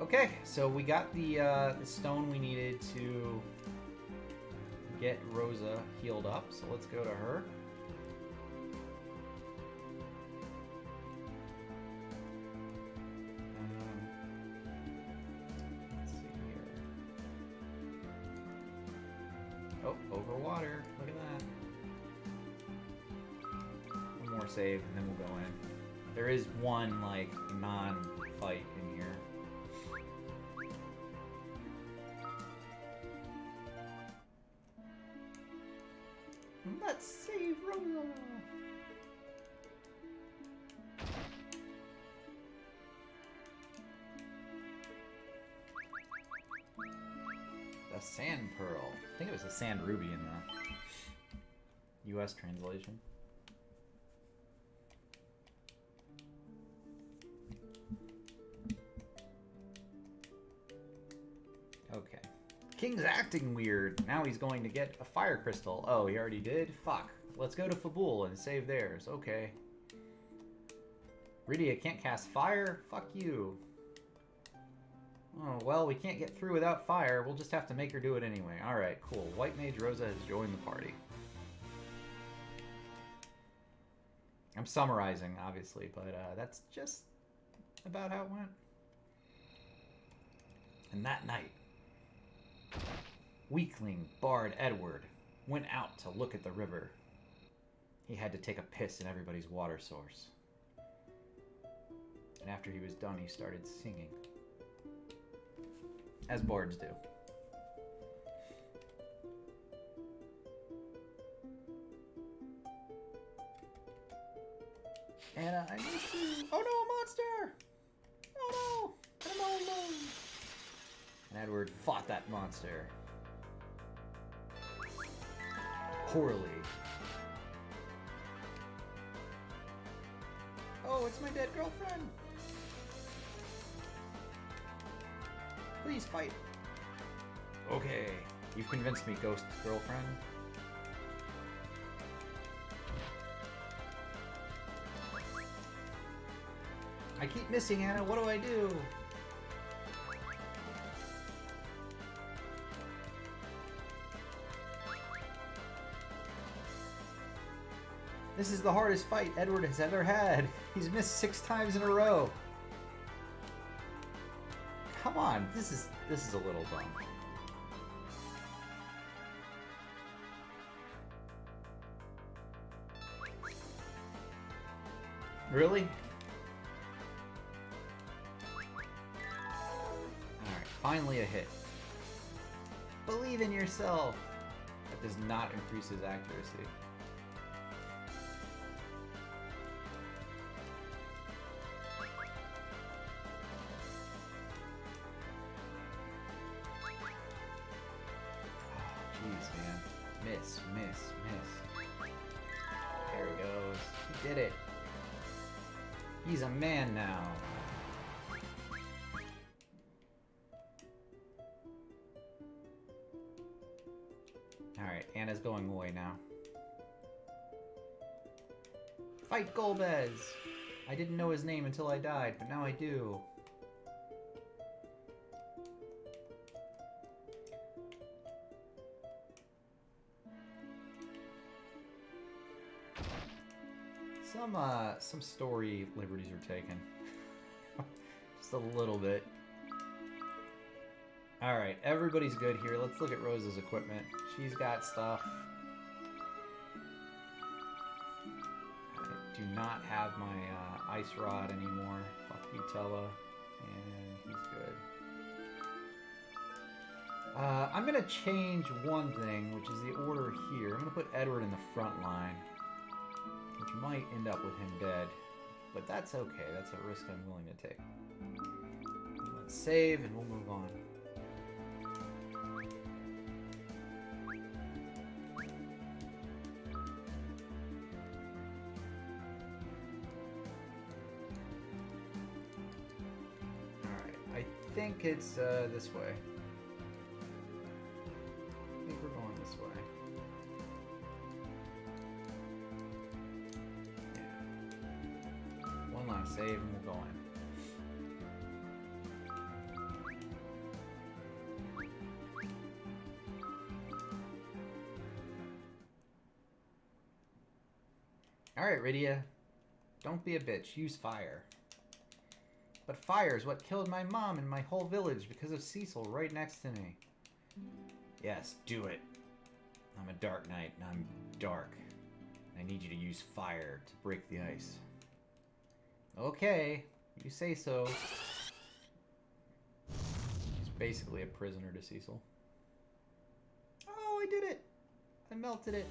Okay, so we got the stone we needed to get Rosa healed up. So let's go to her. Let's see here. Oh, over water. Look at that. One more save, and then we'll go in. There is one, like, non-fight in here. Let's save Rosa! The Sand Pearl. I think it was a Sand Ruby in the US translation. Okay. King's acting weird. Now he's going to get a fire crystal. Oh, he already did? Fuck. Let's go to Fabul and save theirs. Okay. Rydia can't cast fire? Fuck you. Oh, well, we can't get through without fire. We'll just have to make her do it anyway. Alright, cool. White Mage Rosa has joined the party. I'm summarizing, obviously, but that's just about how it went. And that night, weakling Bard Edward went out to look at the river. He had to take a piss in everybody's water source. And after he was done, he started singing. As bards do. Anna, I miss you. Oh no, a monster! Oh no! I'm all alone. And Edward fought that monster. Poorly. Oh, it's my dead girlfriend! Please fight. Okay, you've convinced me, ghost girlfriend. I keep missing Anna, what do I do? This is the hardest fight Edward has ever had. He's missed 6 times in a row. Come on, this is a little dumb. Really? Alright, finally a hit. Believe in yourself! That does not increase his accuracy. Miss. There he goes. He did it. He's a man now. Alright, Anna's going away now. Fight Golbez! I didn't know his name until I died, but now I do. Some story liberties were taken. Just a little bit. Alright, everybody's good here. Let's look at Rosa's equipment. She's got stuff. I do not have my ice rod anymore. Fuck you, Tella. And he's good. I'm going to change one thing, which is the order here. I'm going to put Edward in the front line. Which might end up with him dead. But that's okay. That's a risk I'm willing to take. Let's save and we'll move on. Alright, I think it's this way. save and we'll go in. Alright, Rydia. Don't be a bitch. Use fire. But fire is what killed my mom and my whole village because of Cecil right next to me. Yes, do it. I'm a dark knight and I'm dark. I need you to use fire to break the ice. Okay, you say so. He's basically a prisoner to Cecil. Oh, I did it! I melted it.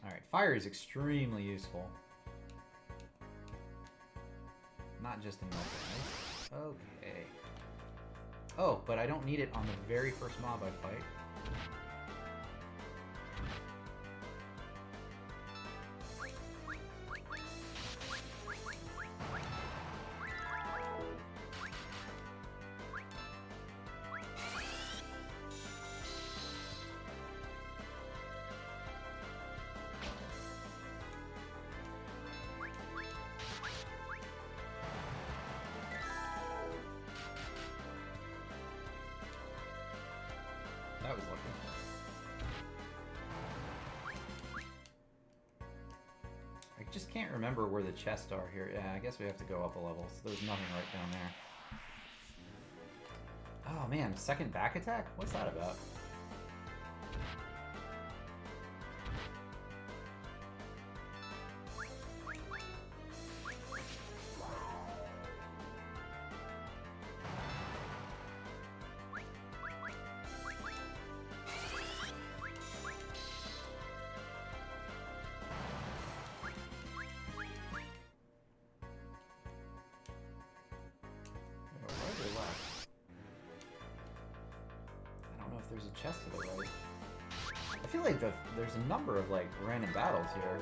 Alright, fire is extremely useful. Not just in melting ice. Okay. Oh, but I don't need it on the very first mob I fight. That was lucky. I just can't remember where the chests are here. Yeah, I guess we have to go up a level, so there's nothing right down there. Oh man, second back attack? What's that about? There's a chest to the right. I feel like there's a number of like random battles here.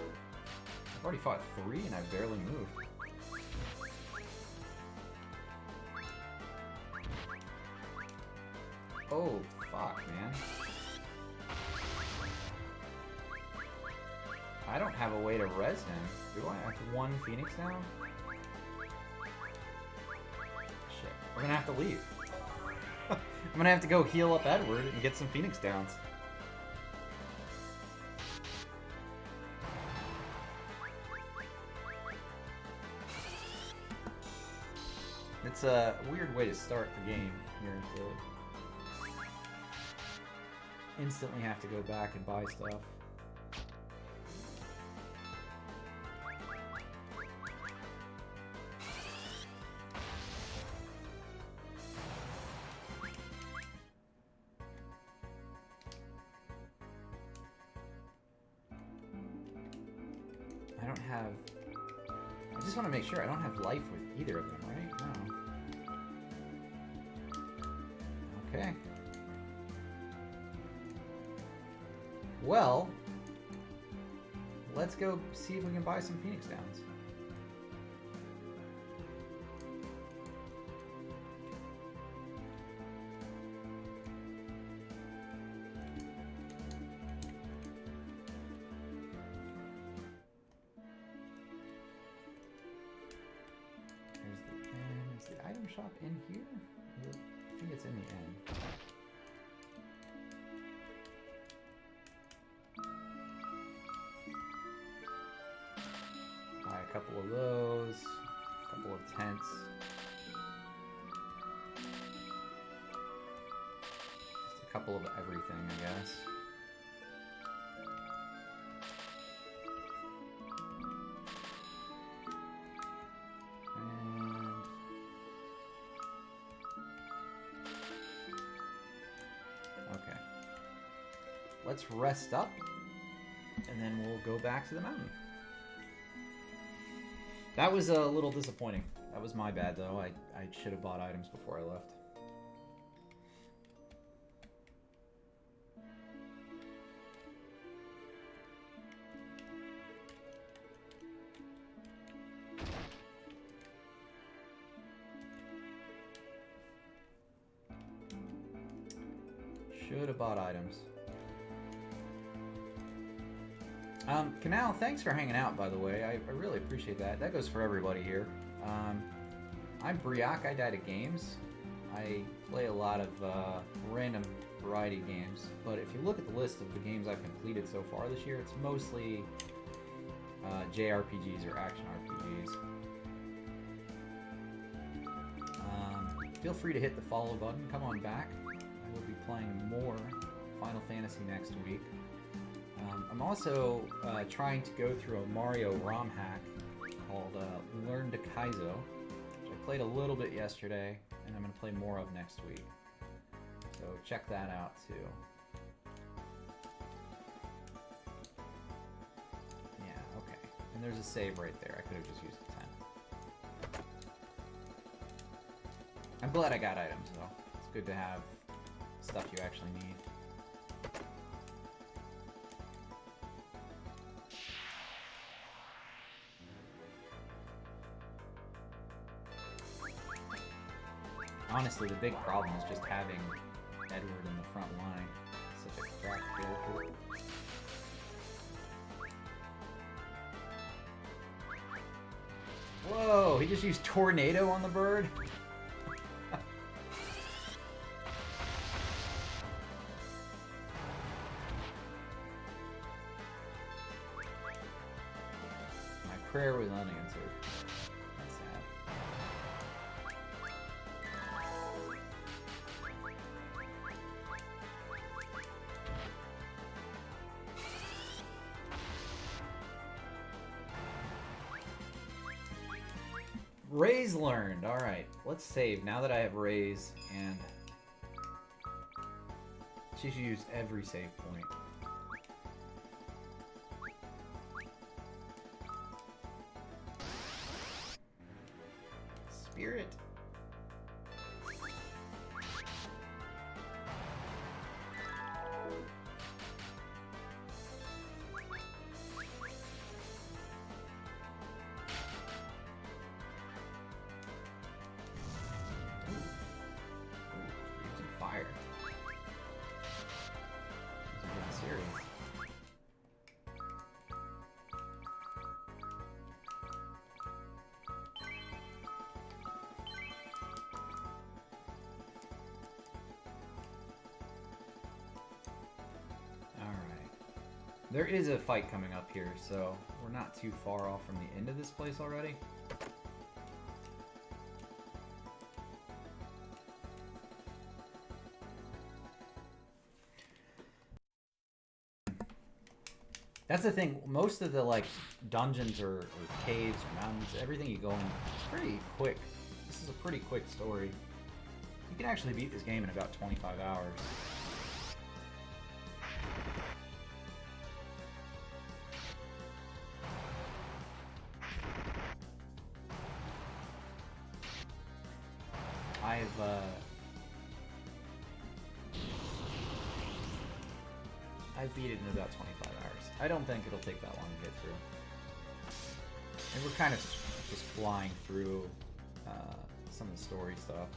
I've already fought 3 and I've barely moved. Oh, fuck, man. I don't have a way to res him. Do I? I have 1 Phoenix down? Shit. We're gonna have to leave. I'm gonna have to go heal up Edward and get some Phoenix downs. It's a weird way to start the game here. To instantly have to go back and buy stuff. I don't have... I just want to make sure I don't have life with either of them, right? No. Okay. Well, let's go see if we can buy some Phoenix Downs. Shop in here? I think it's in the end. Buy a couple of those, a couple of tents. Just a couple of everything, I guess. Let's rest up, and then we'll go back to the mountain. That was a little disappointing. That was my bad, though. I should have bought items before I left. Should have bought items. Canal, thanks for hanging out, by the way. I really appreciate that. That goes for everybody here. Um, I'm Briac. I died at games. I play a lot of random variety games, but if you look at the list of the games I've completed so far this year, it's mostly JRPGs or action RPGs. Feel free to hit the follow button. Come on back. I will be playing more Final Fantasy next week. I'm also trying to go through a Mario ROM hack called Learn to Kaizo, which I played a little bit yesterday, and I'm going to play more of next week. So check that out too. Yeah, okay. And there's a save right there. I could have just used the 10. I'm glad I got items though. It's good to have stuff you actually need. Honestly, the big problem is just having Edward in the front line. Such a crap character. Whoa, he just used Tornado on the bird? My prayer was unanswered. That's sad. Raise learned. Alright, let's save now that I have Raise, and she should use every save point. Spirit. Fire. These are getting serious. Alright. There is a fight coming up here, so we're not too far off from the end of this place already. That's the thing. Most of the like dungeons or caves or mountains, everything you go in, it's pretty quick. This is a pretty quick story. You can actually beat this game in about 25 hours. I've beat it in about 25 hours. I don't think it'll take that long to get through. And we're kind of just flying through some of the story stuff.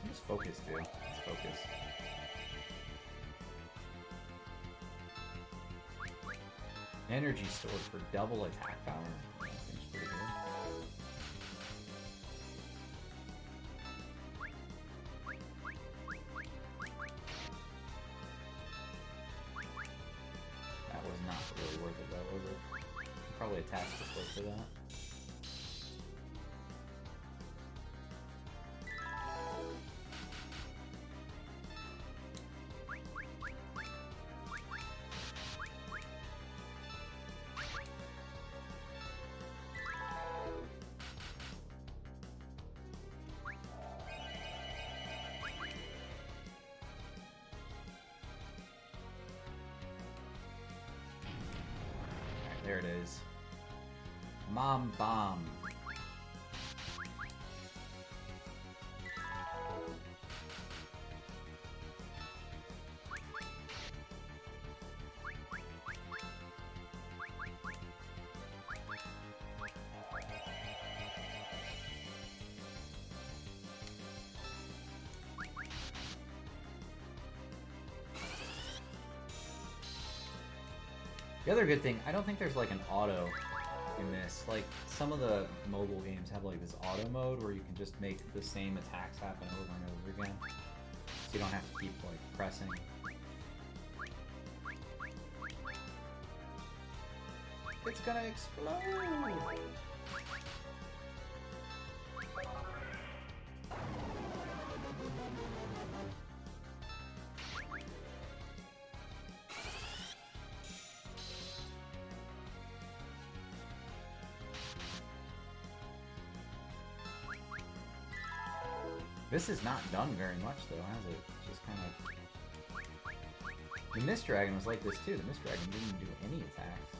Just focus, dude. Just focus. Energy stored for double attack power. That seems pretty good. That was not really worth it though, was it? Probably attached the foot to that. There it is. Mom Bomb. The other good thing, I don't think there's like an auto in this. Like some of the mobile games have like this auto mode where you can just make the same attacks happen over and over again. So you don't have to keep like pressing. It's gonna explode! This is not done very much, though, has it? It's just kind of... The Mist Dragon was like this, too. The Mist Dragon didn't do any attacks.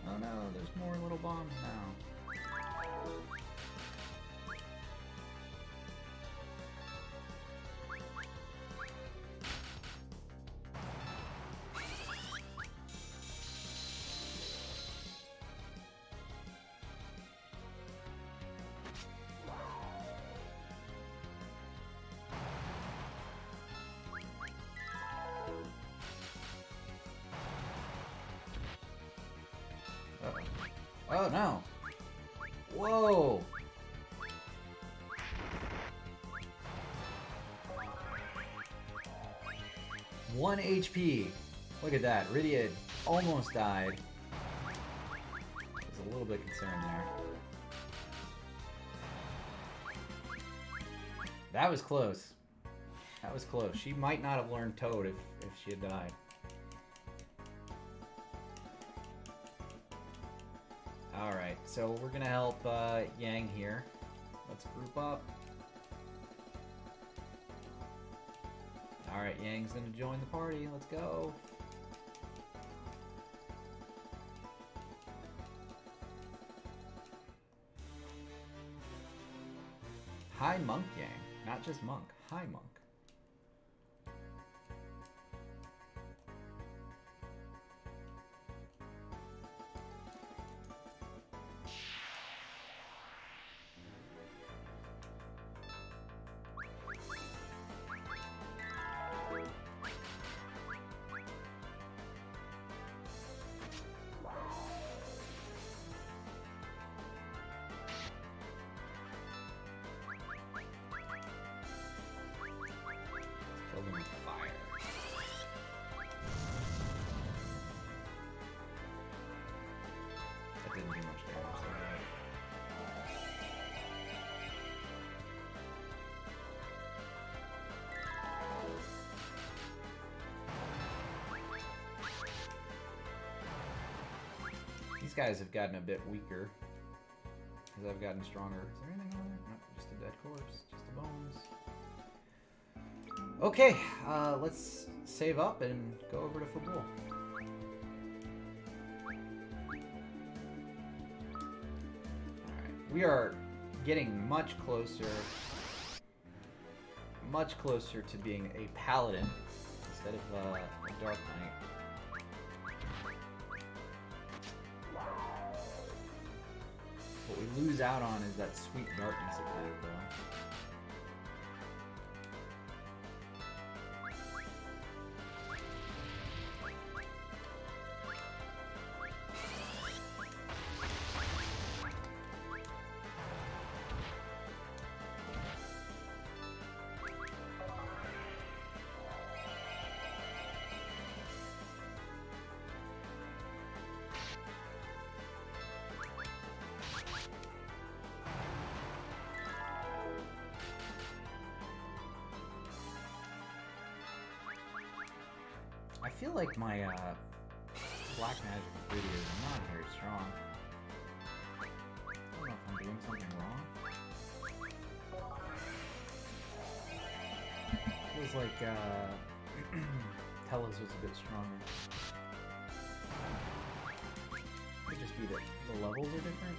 Oh no, there's more little bombs now. Oh no! Whoa! One HP! Look at that, Rydia almost died. I was a little bit concerned there. That was close. That was close. She might not have learned Toad if she had died. Alright, so we're gonna help Yang here. Let's group up. Alright, Yang's gonna join the party. Let's go. Hi Monk Yang, not just Monk. Hi Monk. Kill them with fire. That didn't do much damage though. These guys have gotten a bit weaker as I've gotten stronger. Is there anything on there? Nope, just a dead corpse, just the bones. Okay, let's save up and go over to Fabul. Alright, we are getting much closer to being a paladin instead of a dark knight. What we lose out on is that sweet darkness attack, though. I feel like my black magic videos are not very strong. I don't know if I'm doing something wrong. Feels like Telos was a bit stronger. Could just be that the levels are different.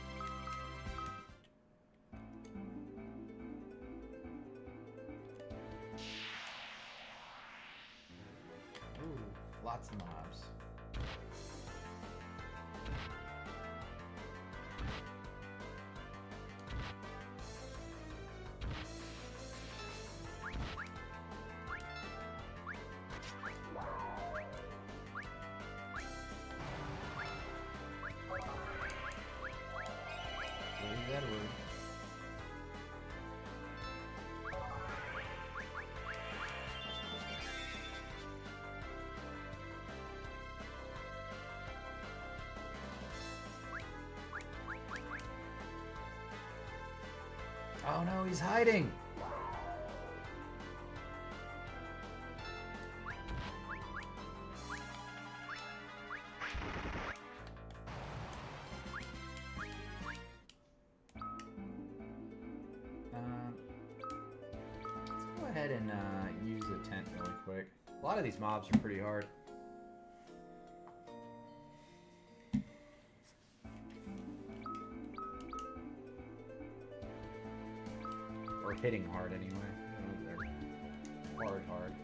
Ooh, lots of mobs. Where's Edward? Oh no, he's hiding! Let's go ahead and use the tent really quick. A lot of these mobs are pretty hard. Or hitting hard anyway. They're hard.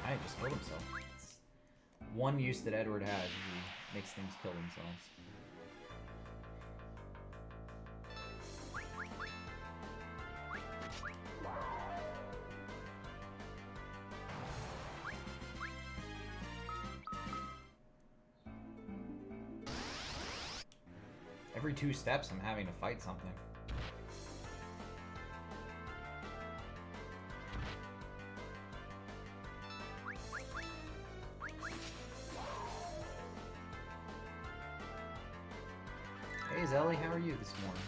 I just killed himself. It's one use that Edward has is he makes things kill themselves. Every 2 steps I'm having to fight something. Hey Zelly, how are you this morning?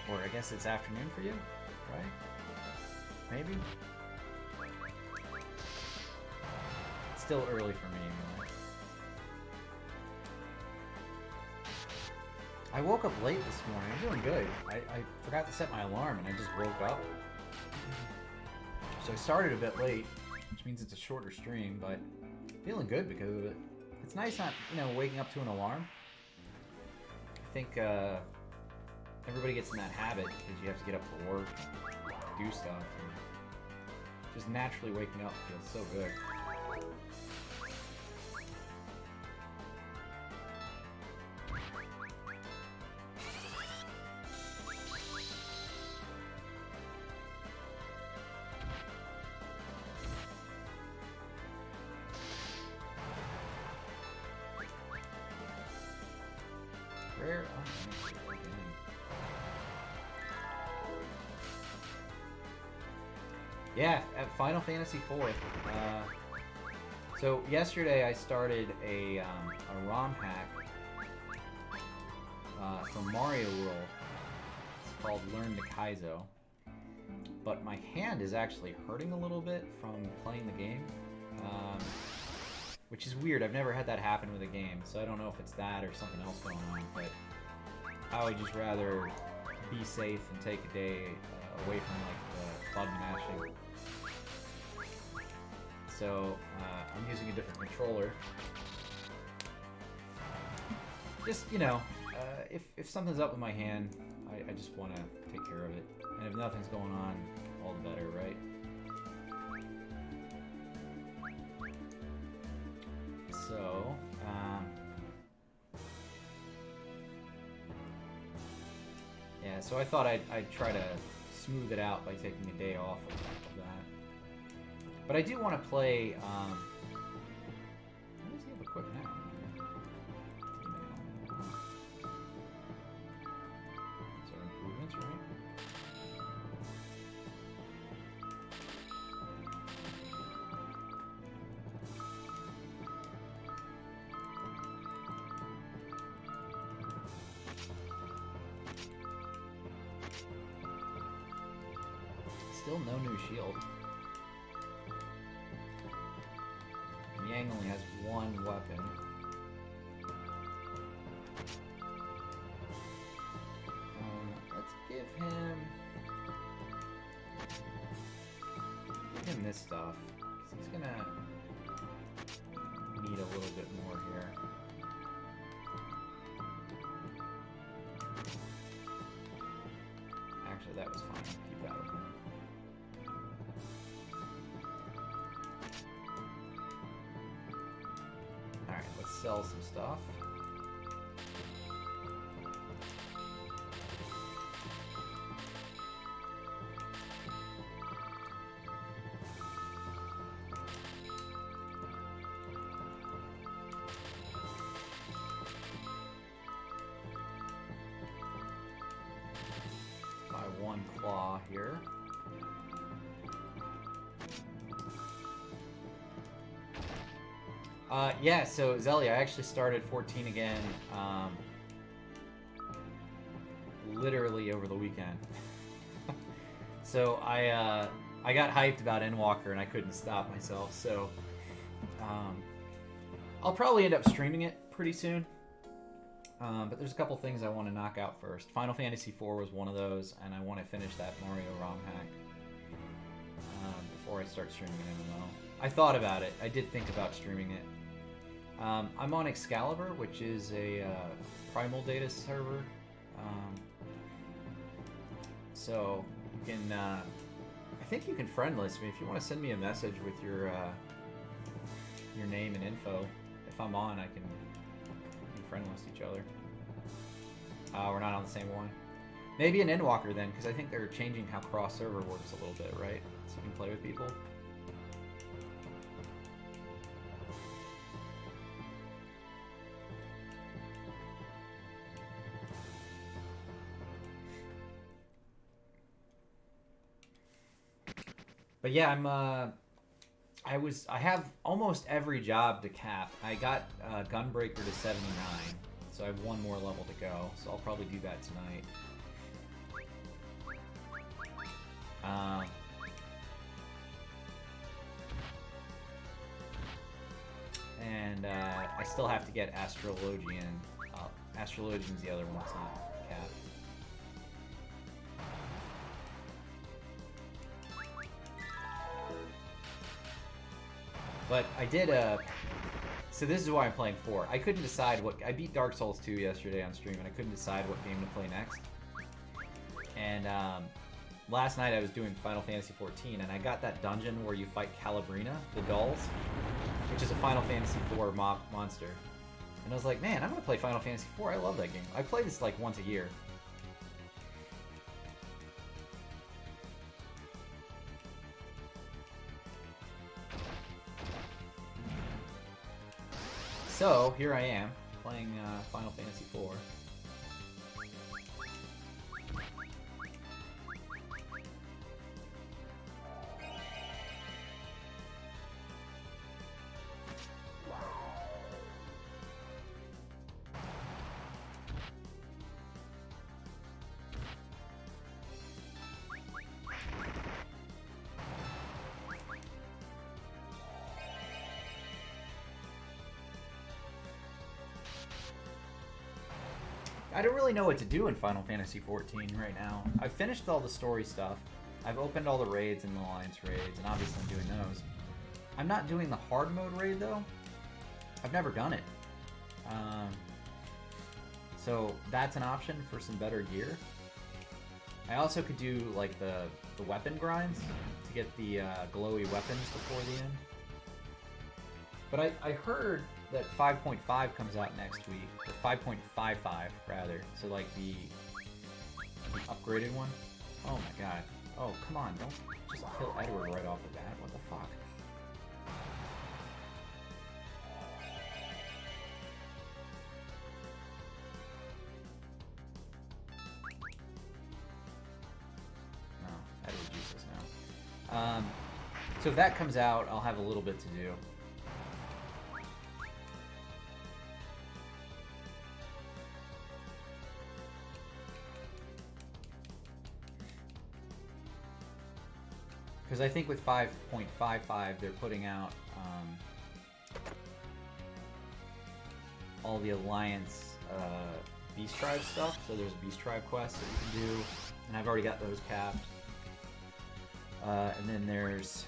Or I guess it's afternoon for you, right? Maybe? It's still early for me anyway. I woke up late this morning. I'm doing good. I forgot to set my alarm and I just woke up. So I started a bit late, which means it's a shorter stream, but feeling good because of it. It's nice not, waking up to an alarm. I think everybody gets in that habit because you have to get up for work and do stuff. And just naturally waking up feels so good. Rare. Oh, again. Yeah, at Final Fantasy IV. So yesterday I started a ROM hack for Mario World. It's called Learn to Kaizo. But my hand is actually hurting a little bit from playing the game. Which is weird. I've never had that happen with a game, so I don't know if it's that or something else going on, but I would just rather be safe and take a day away from the button mashing. So I'm using a different controller. Just, if something's up with my hand, I just want to take care of it. And if nothing's going on, all the better, right? So, yeah, so I thought I'd try to smooth it out by taking a day off of that. But I do want to play, what does he have equipped now? So improvements, right? Still no new shield. Yang only has one weapon. Let's give him this stuff. 'Cause he's gonna need a little bit more here. Actually, that was fine. Keep that with him. Alright, let's sell some stuff. One claw here. Yeah, so Zelia, I actually started 14 again, literally over the weekend. So I got hyped about Endwalker and I couldn't stop myself, so I'll probably end up streaming it pretty soon. But there's a couple things I want to knock out first. Final Fantasy IV was one of those, and I want to finish that Mario ROM hack before I start streaming an MMO. I thought about it. I did think about streaming it. I'm on Excalibur, which is a Primal Data server. So you can, I think you can friend list me if you want to send me a message with your name and info. If I'm on, I can friend list each other. We're not on the same one. Maybe an Endwalker then, because I think they're changing how cross-server works a little bit, right? So you can play with people. But yeah, I have almost every job to cap. I got Gunbreaker to 79, so I have one more level to go. So I'll probably do that tonight. And I still have to get Astrologian up. Astrologian's the other one that's not capped. But I did so this is why I'm playing 4. I couldn't decide what... I beat Dark Souls 2 yesterday on stream, and I couldn't decide what game to play next. And last night I was doing Final Fantasy 14, and I got that dungeon where you fight Calabrina, the dolls, which is a Final Fantasy 4 monster. And I was like, man, I'm gonna play Final Fantasy 4. I love that game. I play this like once a year. So, here I am, playing Final Fantasy IV. I don't really know what to do in Final Fantasy XIV right now. I've finished all the story stuff. I've opened all the raids and the Alliance raids, and obviously I'm doing those. I'm not doing the hard mode raid, though. I've never done it. So that's an option for some better gear. I also could do, like, the weapon grinds to get the glowy weapons before the end. But I heard that 5.5 comes out next week, or 5.55 rather. So like the upgraded one. Oh my god. Oh come on! Don't just kill Edward right off the bat. What the fuck? No, Edward's useless now. So if that comes out, I'll have a little bit to do. because I think with 5.55 they're putting out all the Alliance Beast Tribe stuff. So there's Beast Tribe quests that you can do, and I've already got those capped. And then there's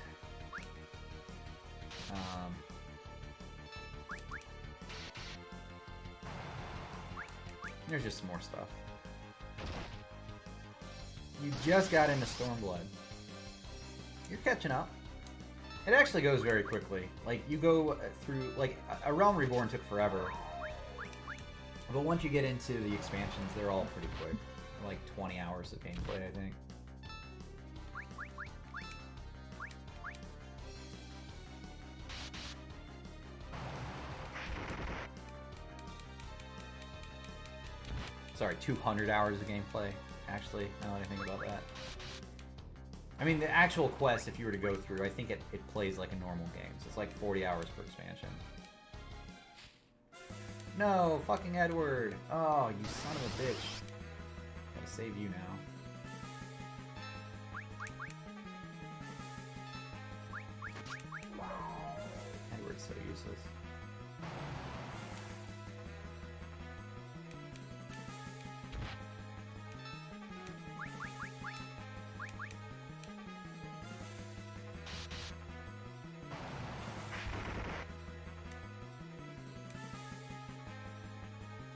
just some more stuff. You just got into Stormblood. You're catching up. It actually goes very quickly. Like, you go through, like, A Realm Reborn took forever. But once you get into the expansions, they're all pretty quick. Like 20 hours of gameplay, I think. Sorry, 200 hours of gameplay, actually, now that I think about that. I mean, the actual quest, if you were to go through, I think it plays like a normal game. So it's like 40 hours per expansion. No, fucking Edward. Oh, you son of a bitch. Gotta save you now. Edward's so useless.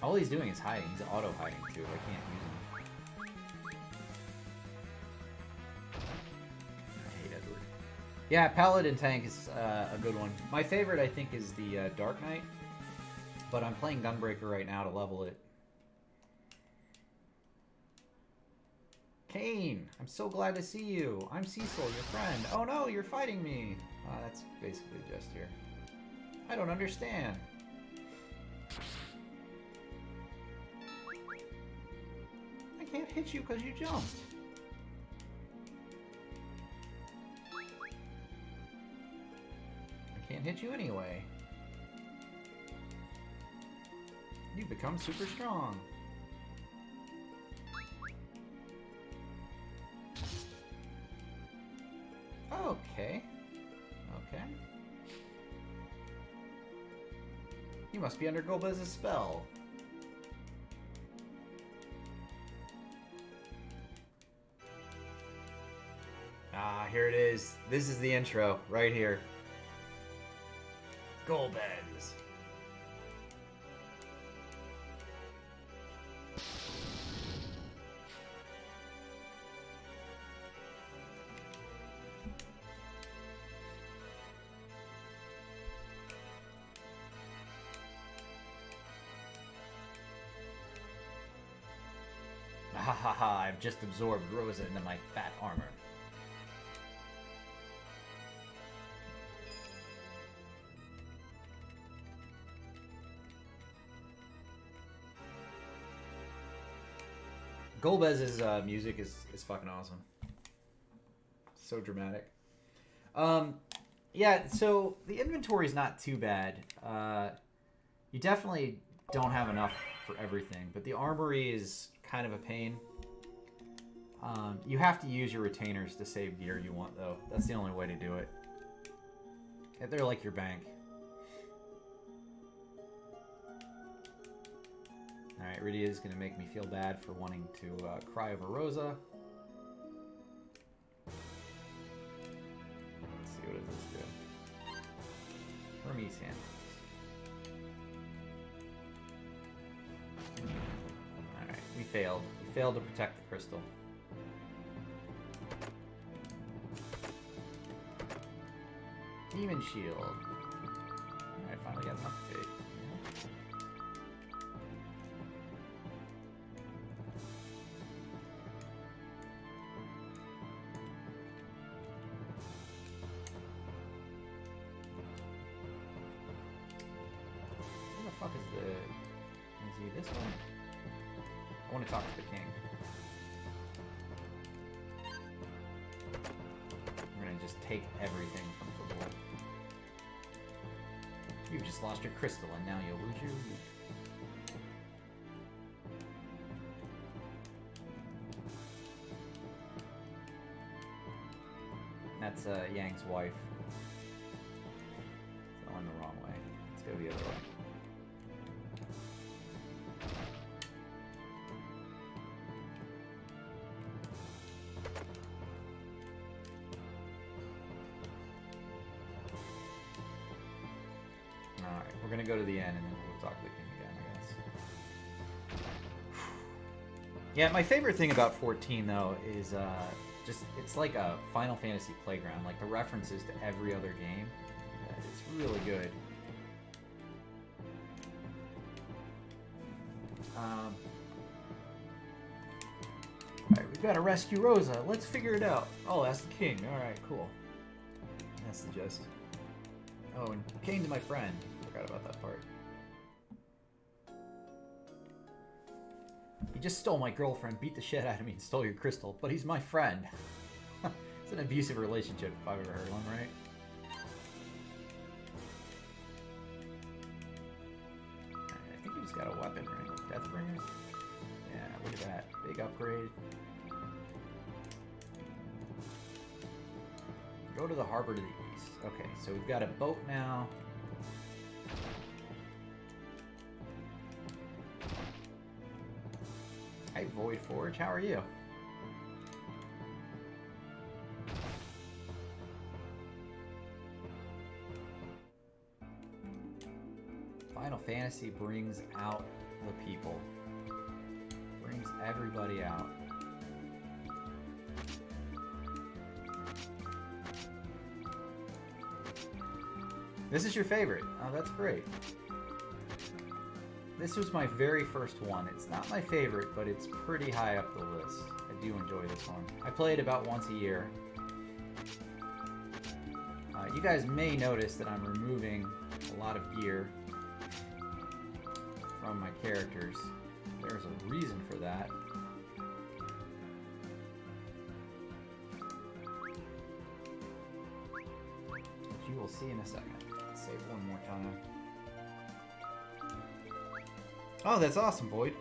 All he's doing is hiding. He's auto-hiding, too. I can't use him. I hate Edward. Yeah, Paladin tank is a good one. My favorite, I think, is the Dark Knight. But I'm playing Gunbreaker right now to level it. Kane, I'm so glad to see you. I'm Cecil, your friend. Oh no, you're fighting me. That's basically just here. I don't understand. I can't hit you because you jumped. I can't hit you anyway. You've become super strong. Okay. Okay. You must be under Golbez's spell. Ah, here it is. This is the intro, right here. Golbez. Ha ha ha, I've just absorbed Rosa into my fat armor. Golbez's music is fucking awesome. So dramatic. Yeah, so the inventory is not too bad. You definitely don't have enough for everything, but the armory is kind of a pain. You have to use your retainers to save gear you want, though. That's the only way to do it. They're like your bank. Alright, Rydia is going to make me feel bad for wanting to cry over Rosa. Let's see, what does this do? Hermes Handles. Alright, we failed. We failed to protect the crystal. Demon Shield. Alright, finally got an update. Where the fuck is he this one? I want to talk to the king. We're gonna just take everything from Fabul. You've just lost your crystal and now you'll lose your loot. That's That's Yang's wife. Going the wrong way. Let's go the other way. Alright, we're gonna go to the end and then we'll talk to the king again, I guess. Yeah, my favorite thing about 14 though is just it's like a Final Fantasy playground. Like the references to every other game, it's really good. Alright, we've got to rescue Rosa. Let's figure it out. Oh, that's the king. Alright, cool. That's the gist. Oh, and Kane's my friend. Forgot about that part. He just stole my girlfriend, beat the shit out of me, and stole your crystal, but he's my friend. It's an abusive relationship, if I've ever heard one, right? I think we just got a weapon, right? Deathbringer? Yeah, look at that. Big upgrade. Go to the harbor to the east. Okay, so we've got a boat now. Hi, Void Forge. How are you? Final Fantasy brings out the people. Brings everybody out. This is your favorite. Oh, that's great. This was my very first one. It's not my favorite, but it's pretty high up the list. I do enjoy this one. I play it about once a year. You guys may notice that I'm removing a lot of gear from my characters. There's a reason for that. Which you will see in a second. Let's save one more time. Oh, that's awesome, Void.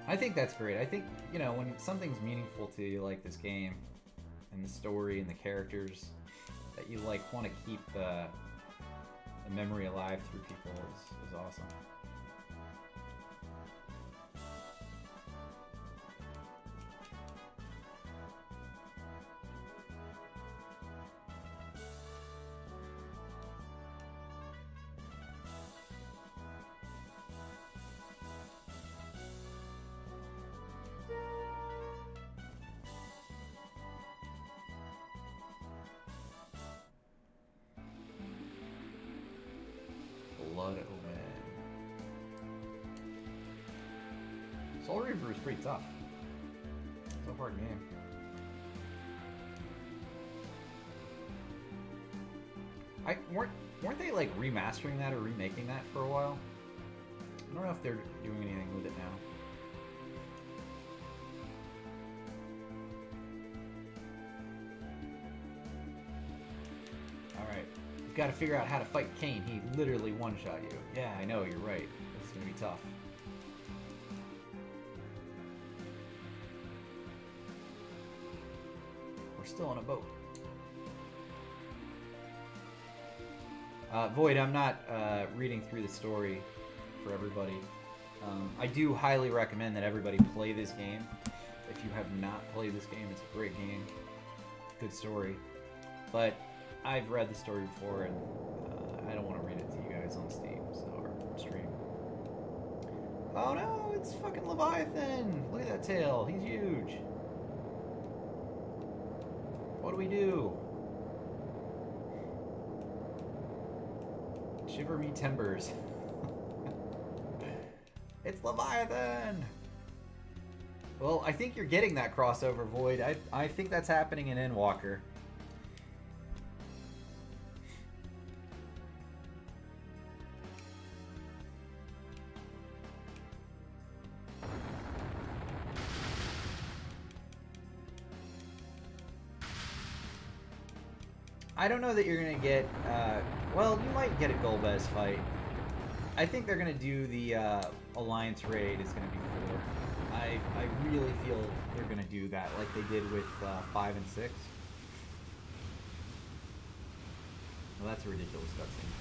I think that's great. I think, you know, when something's meaningful to you, like this game, and the story and the characters, that you, like, want to keep the memory alive through people is awesome. Blood Omen. Soul Reaver is pretty tough. It's a hard game. Weren't they like remastering that or remaking that for a while? I don't know if they're doing anything with it now. Alright. You've got to figure out how to fight Kane. He literally one-shot you. Yeah, I know, you're right. This is going to be tough. We're still on a boat. Void, I'm not reading through the story for everybody. I do highly recommend that everybody play this game. If you have not played this game, it's a great game. Good story. But I've read the story before, and I don't want to read it to you guys on Steam, or stream. Oh no, it's fucking Leviathan! Look at that tail, he's huge. What do we do? Shiver me timbers. It's Leviathan! Well, I think you're getting that crossover, Void. I think that's happening in Endwalker. I don't know that you're going to get, well, you might get a Golbez fight. I think they're going to do the Alliance raid is going to be 4. I really feel they're gonna do that like they did with 5 and 6. Well, that's a ridiculous cutscene.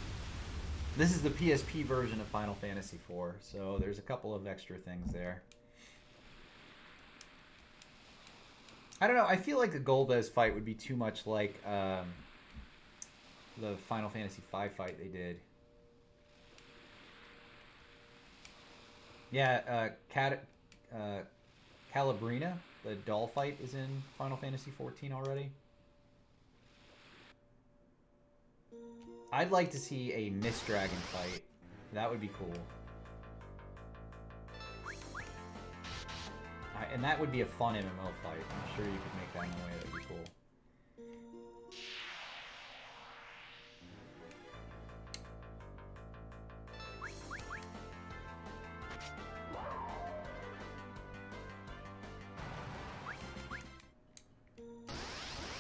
This is the PSP version of Final Fantasy IV, so there's a couple of extra things there. I don't know. I feel like the Golbez fight would be too much like the Final Fantasy V fight they did. Yeah, Calabrina, the doll fight, is in Final Fantasy XIV already. I'd like to see a Mist Dragon fight. That would be cool. And that would be a fun MMO fight. I'm sure you could make that in a way that would be cool.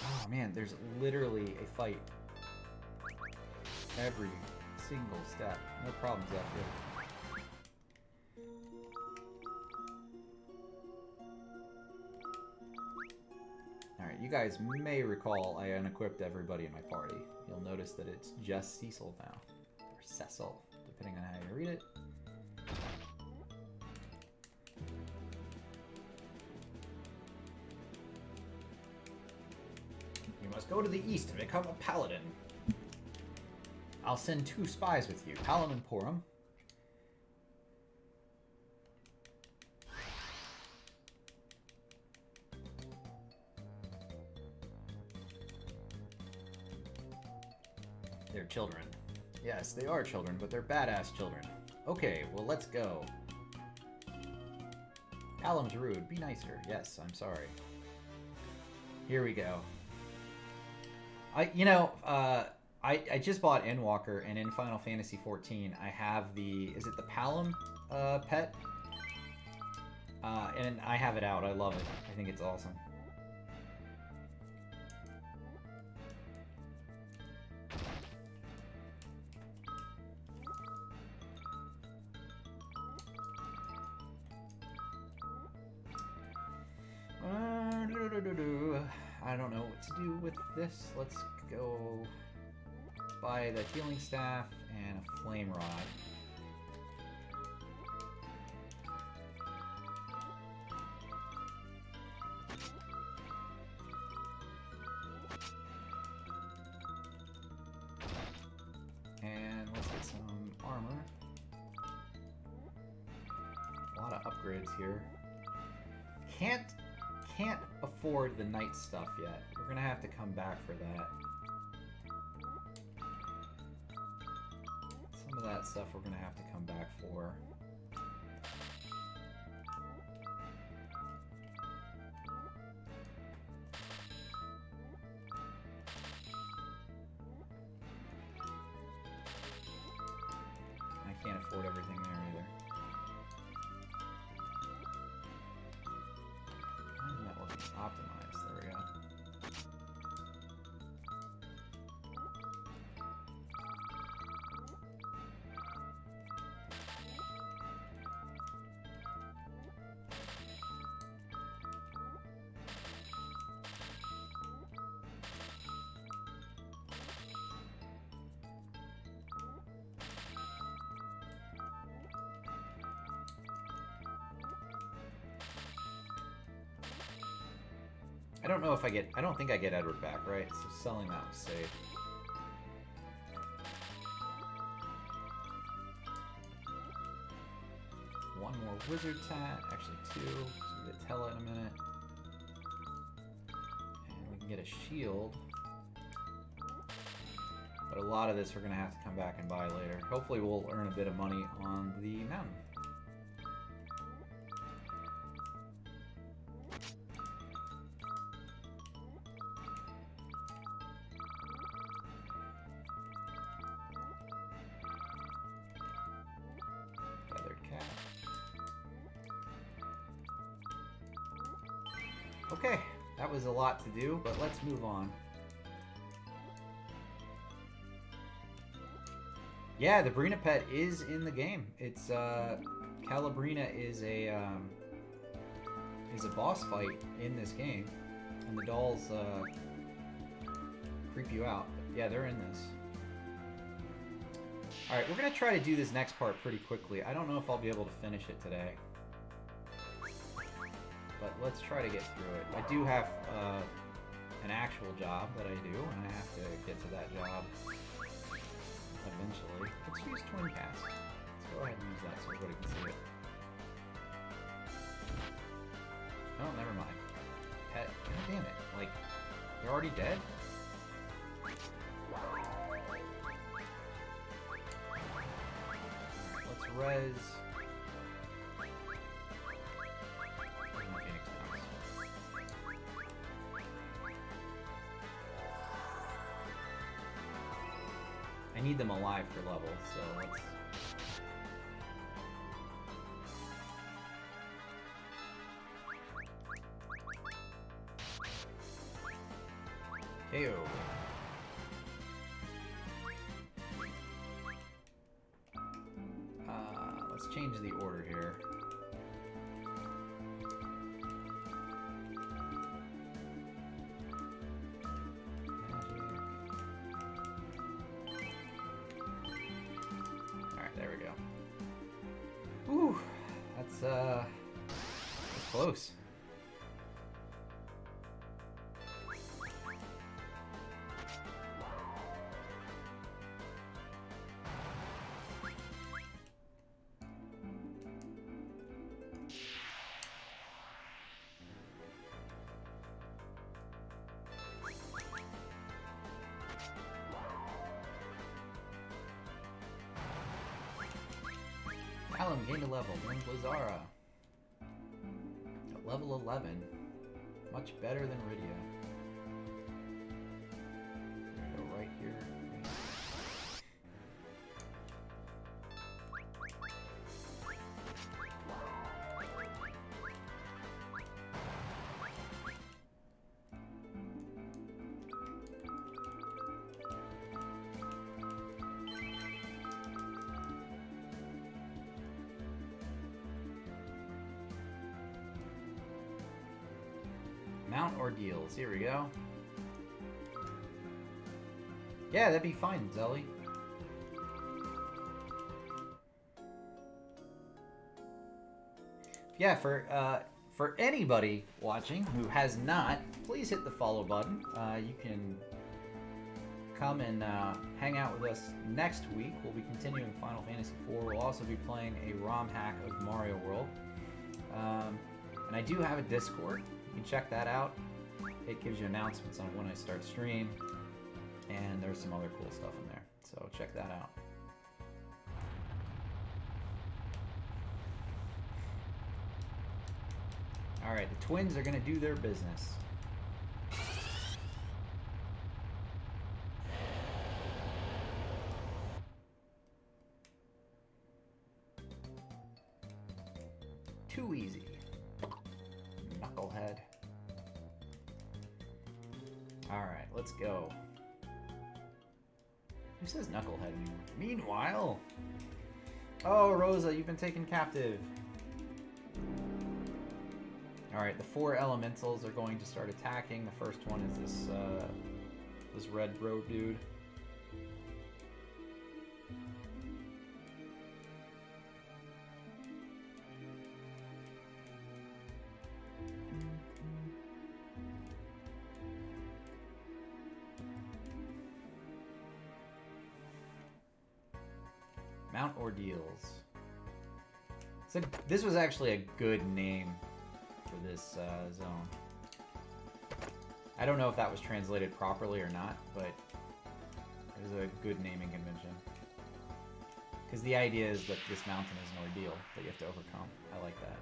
Oh man, there's literally a fight every single step. No problems after. Alright, you guys may recall I unequipped everybody in my party. You'll notice that it's just Cecil now. Or Cecil, depending on how you read it. You must go to the east and become a paladin. I'll send 2 spies with you, Palom and Porom. They're children. Yes, they are children, but they're badass children. Okay, well, let's go. Palom's rude. Be nicer. Yes, I'm sorry. Here we go. I just bought Endwalker, and in Final Fantasy XIV, I have the... Is it the Palom pet? And I have it out. I love it. I think it's awesome. I don't know what to do with this. Let's go buy the healing staff and a flame rod. And let's get some armor. A lot of upgrades here. Can't afford the knight stuff yet. We're gonna have to come back for that. Some of that stuff we're gonna have to come back for. I can't afford everything there either. Optimized. There we go. I don't know if I don't think I get Edward back, right? So selling that was safe. One more wizard tat, actually 2, so we get Tella in a minute. And we can get a shield. But a lot of this we're gonna have to come back and buy later. Hopefully we'll earn a bit of money on the mountain. Okay, that was a lot to do, but let's move on. Yeah, the Brina pet is in the game. It's, Calabrina is a is a boss fight in this game, and the dolls creep you out. But yeah, they're in this. Alright, we're going to try to do this next part pretty quickly. I don't know if I'll be able to finish it today. But let's try to get through it. I do have an actual job that I do, and I have to get to that job eventually. Let's use Twin Cast. Let's go ahead and use that so everybody can see it. Oh, never mind. God damn it. Like, they're already dead? Let's res... I need them alive for levels, so let's... KO. Let's change the order here. Whew, that's close. Callum gained a level. Wins Lazara. At level 11. Much better than Rydia. Go right here. Mount Ordeals. Here we go. Yeah, that'd be fine, Zelly. Yeah, for anybody watching who has not, please hit the follow button. You can come and hang out with us next week. We'll be continuing Final Fantasy IV. We'll also be playing a ROM hack of Mario World. And I do have a Discord. You can check that out. It gives you announcements on when I start stream, and there's some other cool stuff in there, so check that out. Alright, the twins are gonna do their business. Too easy. Knucklehead. Alright, let's go. Who says knucklehead anymore? Meanwhile... Oh, Rosa, you've been taken captive. Alright, the 4 elementals are going to start attacking. The first one is this red robe dude. Mount Ordeals. So this was actually a good name for this zone. I don't know if that was translated properly or not, but it was a good naming convention. Because the idea is that this mountain is an ordeal that you have to overcome. I like that.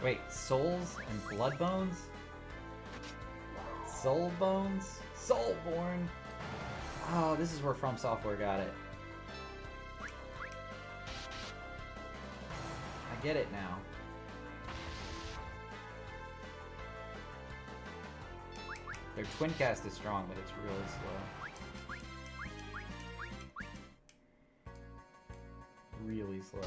Wait, souls and blood bones? Soul bones? Soulborn? Oh, this is where From Software got it. get it now. Their twin cast is strong, but it's really slow. Really slow.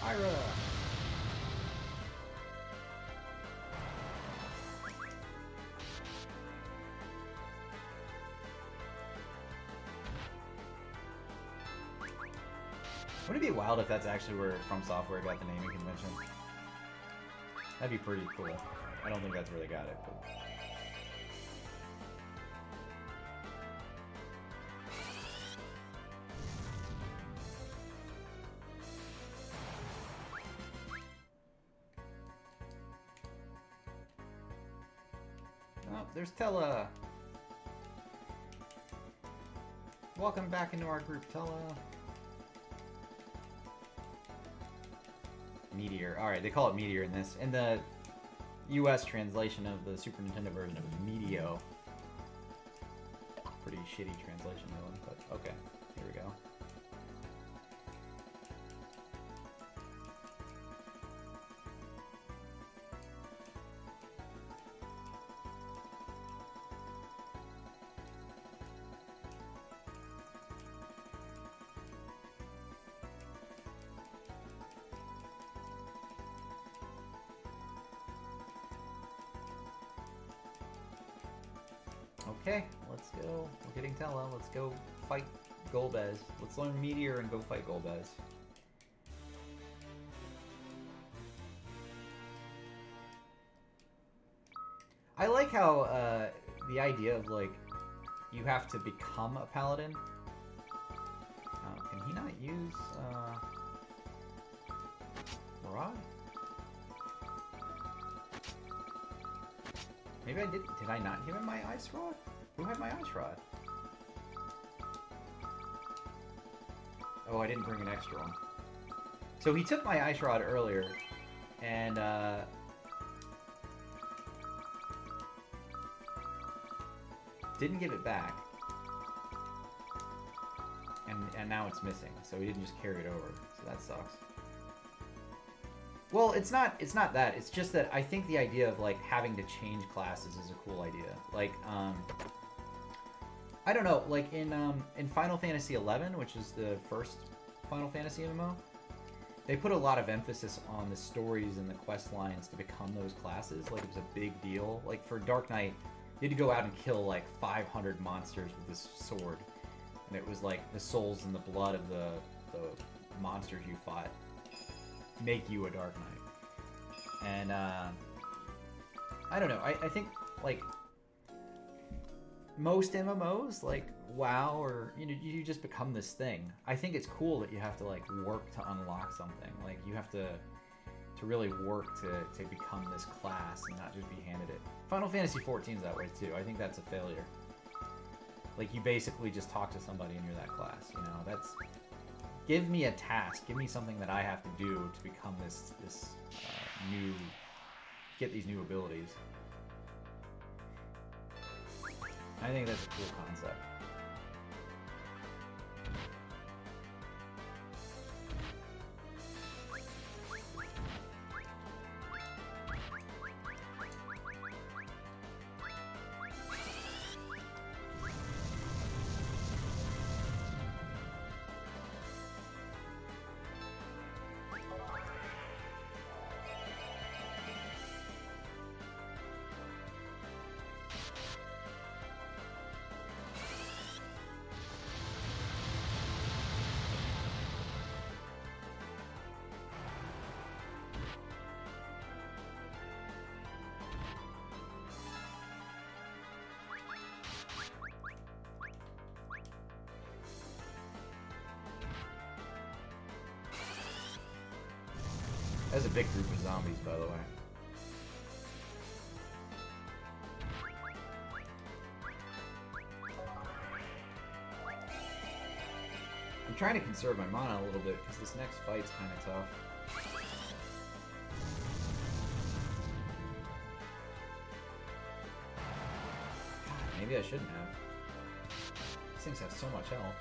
Ira! Wouldn't it be wild if that's actually where From Software got the naming convention? That'd be pretty cool. I don't think that's where they got it, but... Oh, there's Tella! Welcome back into our group, Tella. Meteor. Alright, they call it Meteor in this. In the US translation of the Super Nintendo version, it was Meteo. Pretty shitty translation, really, but okay. Here we go. Okay, let's go. We're getting Tella. Let's go fight Golbez. Let's learn Meteor and go fight Golbez. I like how the idea of like you have to become a paladin. Can he not use Rod? Maybe I did. Did I not give him my ice rod? Who had my ice rod? Oh, I didn't bring an extra one. So he took my ice rod earlier, and didn't give it back. And now it's missing. So he didn't just carry it over. So that sucks. Well, it's not that. It's just that I think the idea of like having to change classes is a cool idea. Like I don't know, like in Final Fantasy XI, which is the first Final Fantasy MMO, they put a lot of emphasis on the stories and the quest lines to become those classes. Like it was a big deal. Like for Dark Knight, you had to go out and kill like 500 monsters with this sword. And it was like the souls and the blood of the monsters you fought make you a Dark Knight. And I don't know, I think like most MMOs like WoW or you just become this thing. I think it's cool that you have to like work to unlock something. Like you have to really work to become this class and not just be handed it. Final Fantasy XIV is that way too. I think that's a failure. Like you basically just talk to somebody and you're that class, you know? That's give me a task. Give me something that I have to do to become this new, get these new abilities. I think that's a cool concept. That's a big group of zombies, by the way. I'm trying to conserve my mana a little bit because this next fight's kind of tough. God, maybe I shouldn't have. These things have so much health.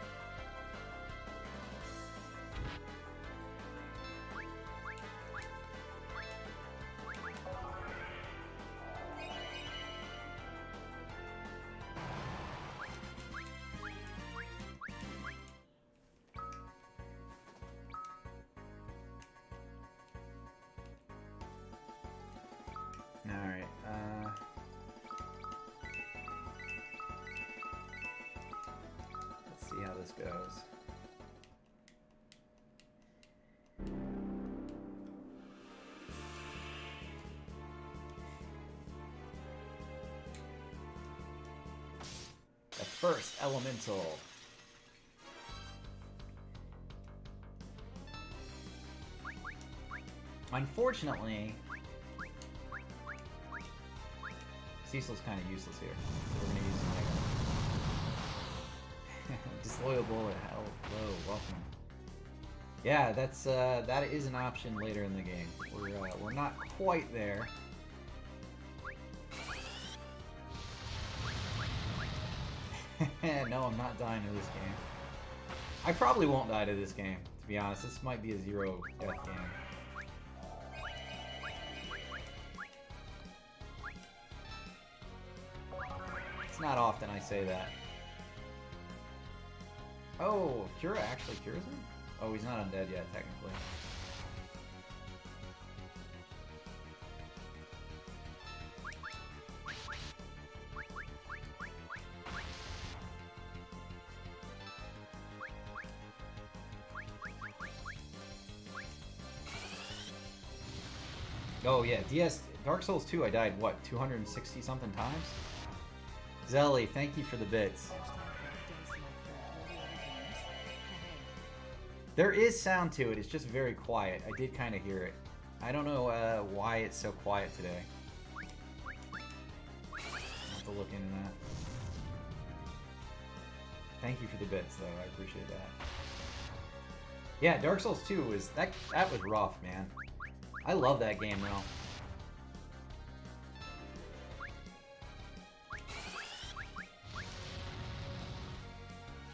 Alright, let's see how this goes. The first elemental. Unfortunately, Cecil's kind of useless here. So we're gonna use Mega. Disloyal Bullet, hello, welcome. Yeah, that's that is an option later in the game. We're not quite there. No, I'm not dying to this game. I probably won't die to this game, to be honest. This might be a zero death game. It's not often I say that. Oh, Cura actually cures him? Oh, he's not undead yet, technically. Oh yeah, Dark Souls 2 I died, what, 260 something times? Zelly, thank you for the bits. There is sound to it, it's just very quiet. I did kind of hear it. I don't know why it's so quiet today. I'll have to look into that. Thank you for the bits, though. I appreciate that. Yeah, Dark Souls 2 was... That was rough, man. I love that game, though.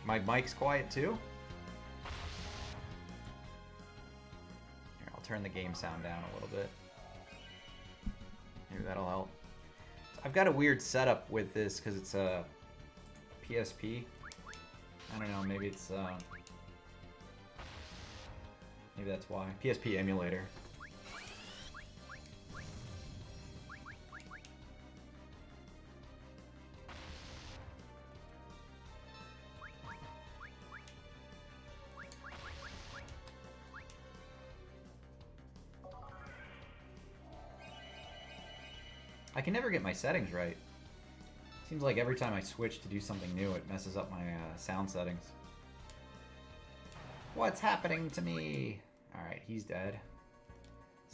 My mic's quiet, too? Here, I'll turn the game sound down a little bit. Maybe that'll help. I've got a weird setup with this because it's a PSP. I don't know, maybe it's maybe that's why. PSP emulator. I can never get my settings right. Seems like every time I switch to do something new, it messes up my sound settings. What's happening to me? Alright, he's dead.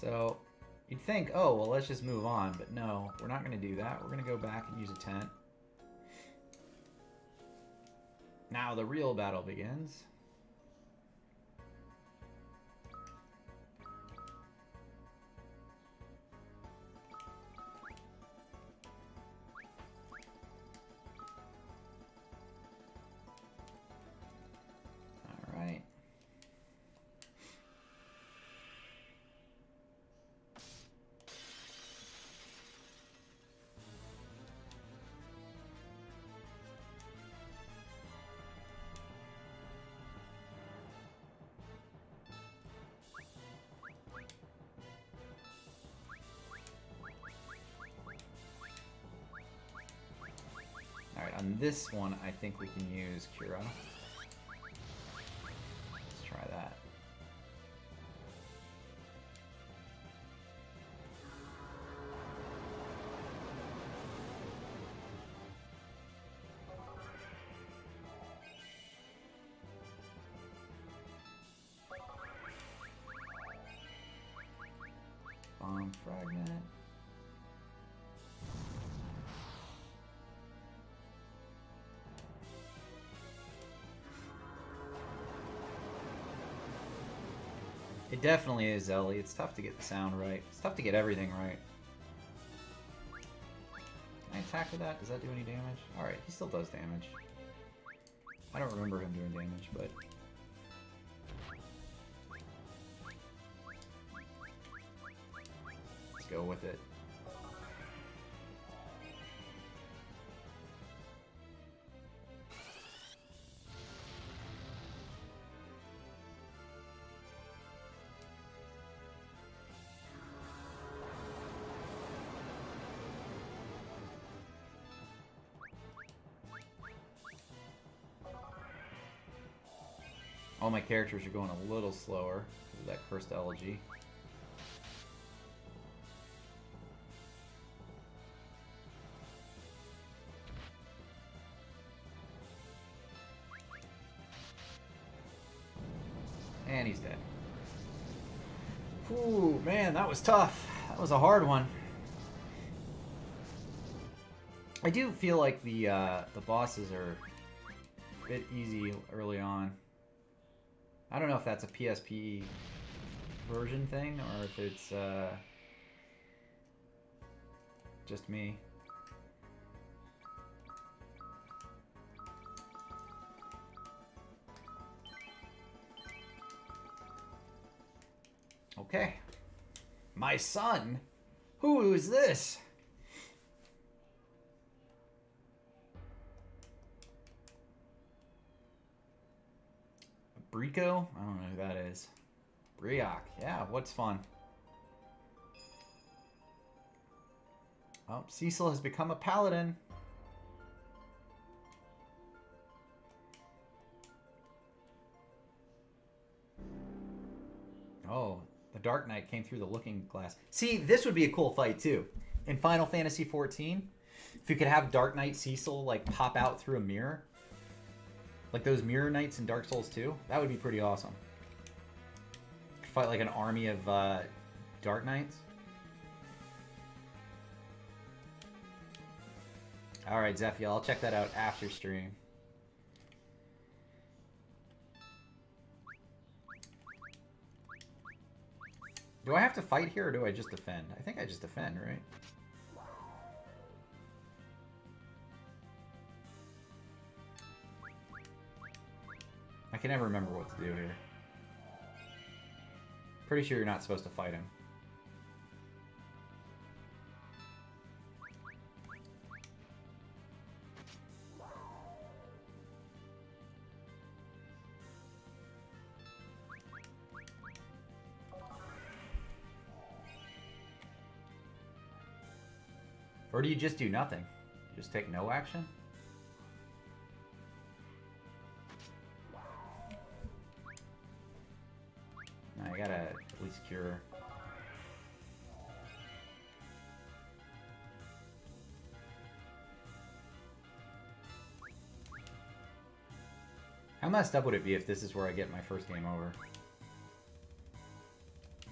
So, you'd think, oh, well, let's just move on. But no, we're not going to do that. We're going to go back and use a tent. Now the real battle begins. Alright, on this one, I think we can use Cura. Let's try that. Fragment. It definitely is, Ellie. It's tough to get the sound right. It's tough to get everything right. Can I attack with that? Does that do any damage? Alright, he still does damage. I don't remember him doing damage, but... let's go with it. All my characters are going a little slower because of that cursed elegy. And he's dead. Ooh, man, that was tough. That was a hard one. I do feel like the bosses are a bit easy early on. I don't know if that's a PSP version thing or if it's just me. Okay. My son? Who is this? Brico? I don't know who that is. Brioc. Yeah, what's fun? Oh, Cecil has become a paladin. Oh, the Dark Knight came through the looking glass. See, this would be a cool fight too. In Final Fantasy XIV, if you could have Dark Knight Cecil like pop out through a mirror. Like those Mirror Knights in Dark Souls 2, that would be pretty awesome. Fight like an army of Dark Knights. Alright, Zephyr, I'll check that out after stream. Do I have to fight here or do I just defend? I think I just defend, right? I can never remember what to do here. Pretty sure you're not supposed to fight him. Or do you just do nothing? You just take no action? I gotta at least cure. How messed up would it be if this is where I get my first game over?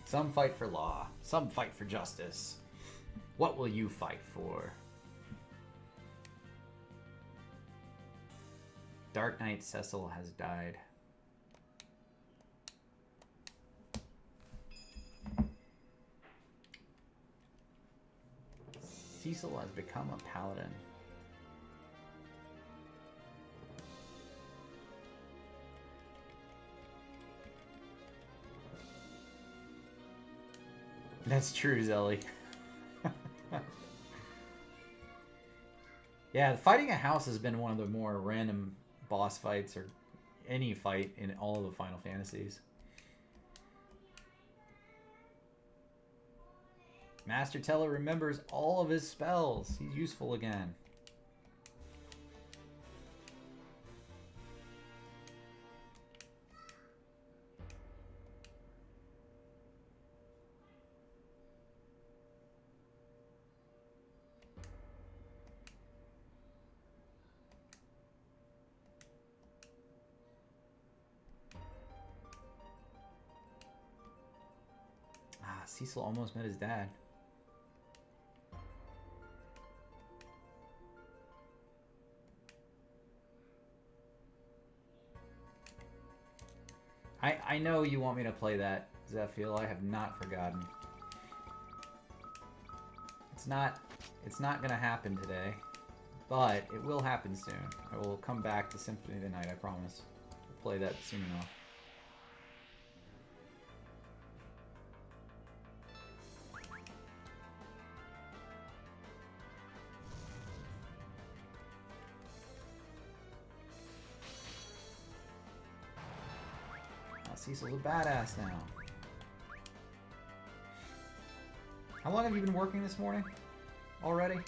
Some fight for law, some fight for justice. What will you fight for? Dark Knight Cecil has died. Cecil has become a paladin. That's true, Zelly. Yeah, fighting a house has been one of the more random boss fights, or any fight in all of the Final Fantasies. Master Teller remembers all of his spells. He's useful again. Cecil almost met his dad. I know you want me to play that, Zephiel. I have not forgotten. It's not gonna happen today, but it will happen soon. I will come back to Symphony of the Night, I promise. We'll play that soon enough. Cecil's a badass now. How long have you been working this morning? Already?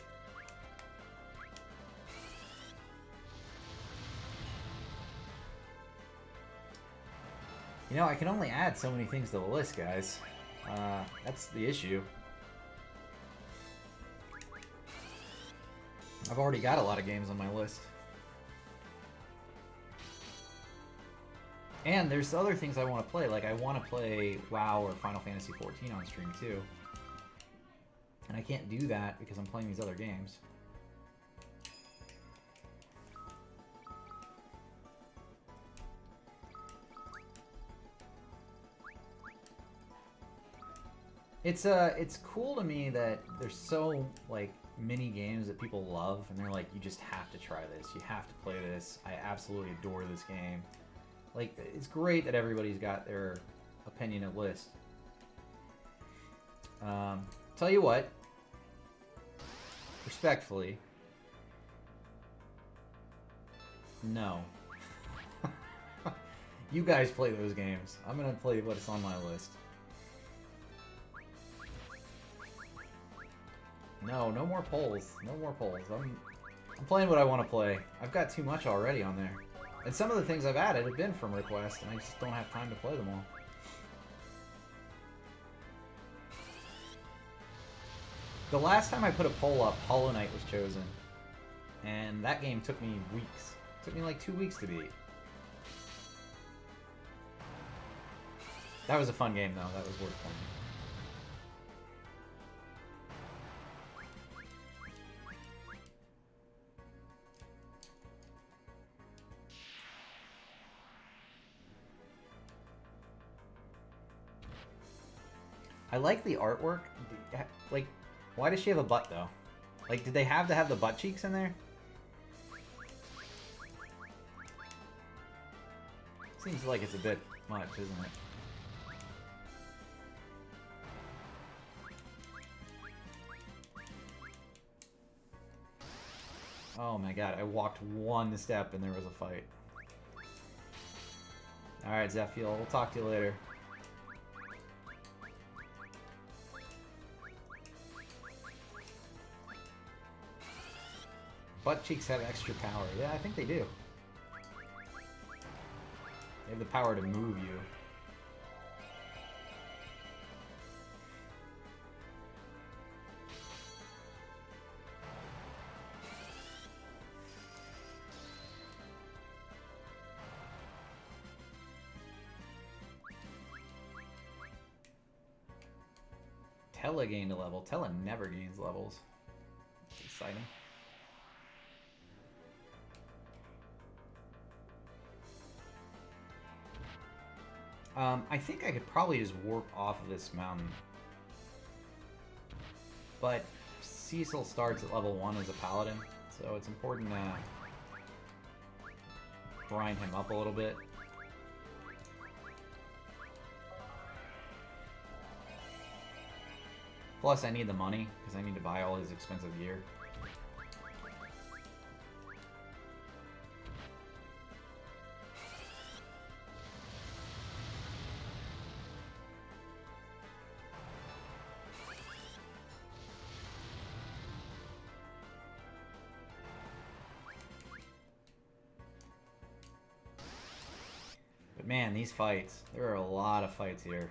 You know, I can only add so many things to the list, guys. That's the issue. I've already got a lot of games on my list. And there's other things I want to play, like I want to play WoW or Final Fantasy XIV on stream too. And I can't do that because I'm playing these other games. It's cool to me that there's so, like, many games that people love, and they're like, you just have to try this, you have to play this, I absolutely adore this game. Like, it's great that everybody's got their opinion at list. Tell you what, respectfully, no. You guys play those games. I'm gonna play what's on my list. No more polls. No more polls. I'm playing what I want to play. I've got too much already on there. And some of the things I've added have been from request, and I just don't have time to play them all. The last time I put a poll up, Hollow Knight was chosen. And that game took me weeks. It took me like 2 weeks to beat. That was a fun game, though. That was worth playing. I like the artwork. Like, why does she have a butt, though? Like, did they have to have the butt cheeks in there? Seems like it's a bit much, isn't it? Oh my god, I walked one step and there was a fight. Alright, Zephiel, we'll talk to you later. Butt cheeks have extra power. Yeah, I think they do. They have the power to move you. Tella gained a level. Tella never gains levels. It's exciting. I think I could probably just warp off of this mountain. But Cecil starts at level 1 as a paladin, so it's important to grind him up a little bit. Plus, I need the money, because I need to buy all his expensive gear. But man, these fights, there are a lot of fights here.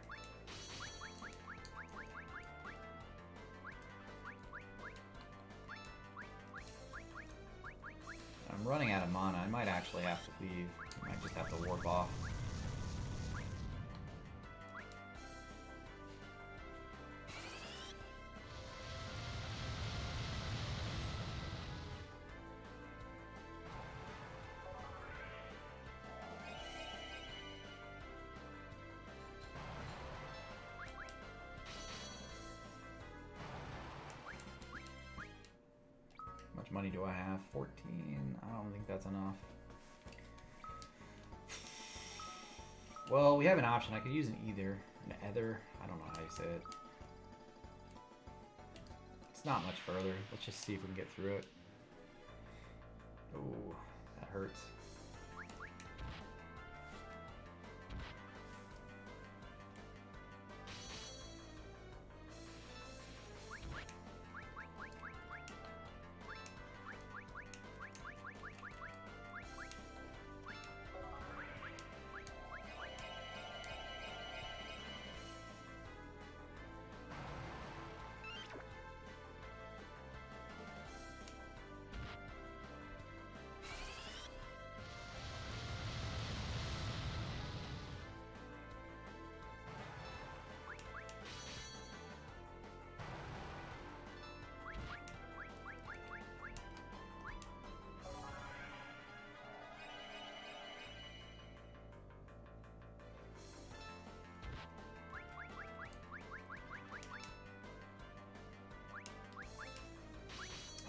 I'm running out of mana. I might actually have to leave. I might just have to warp off. much money do I have? 14. I don't think that's enough. Well, we have an option. I could use an either. An ether. I don't know how you say it. It's not much further. Let's just see if we can get through it. Ooh, that hurts.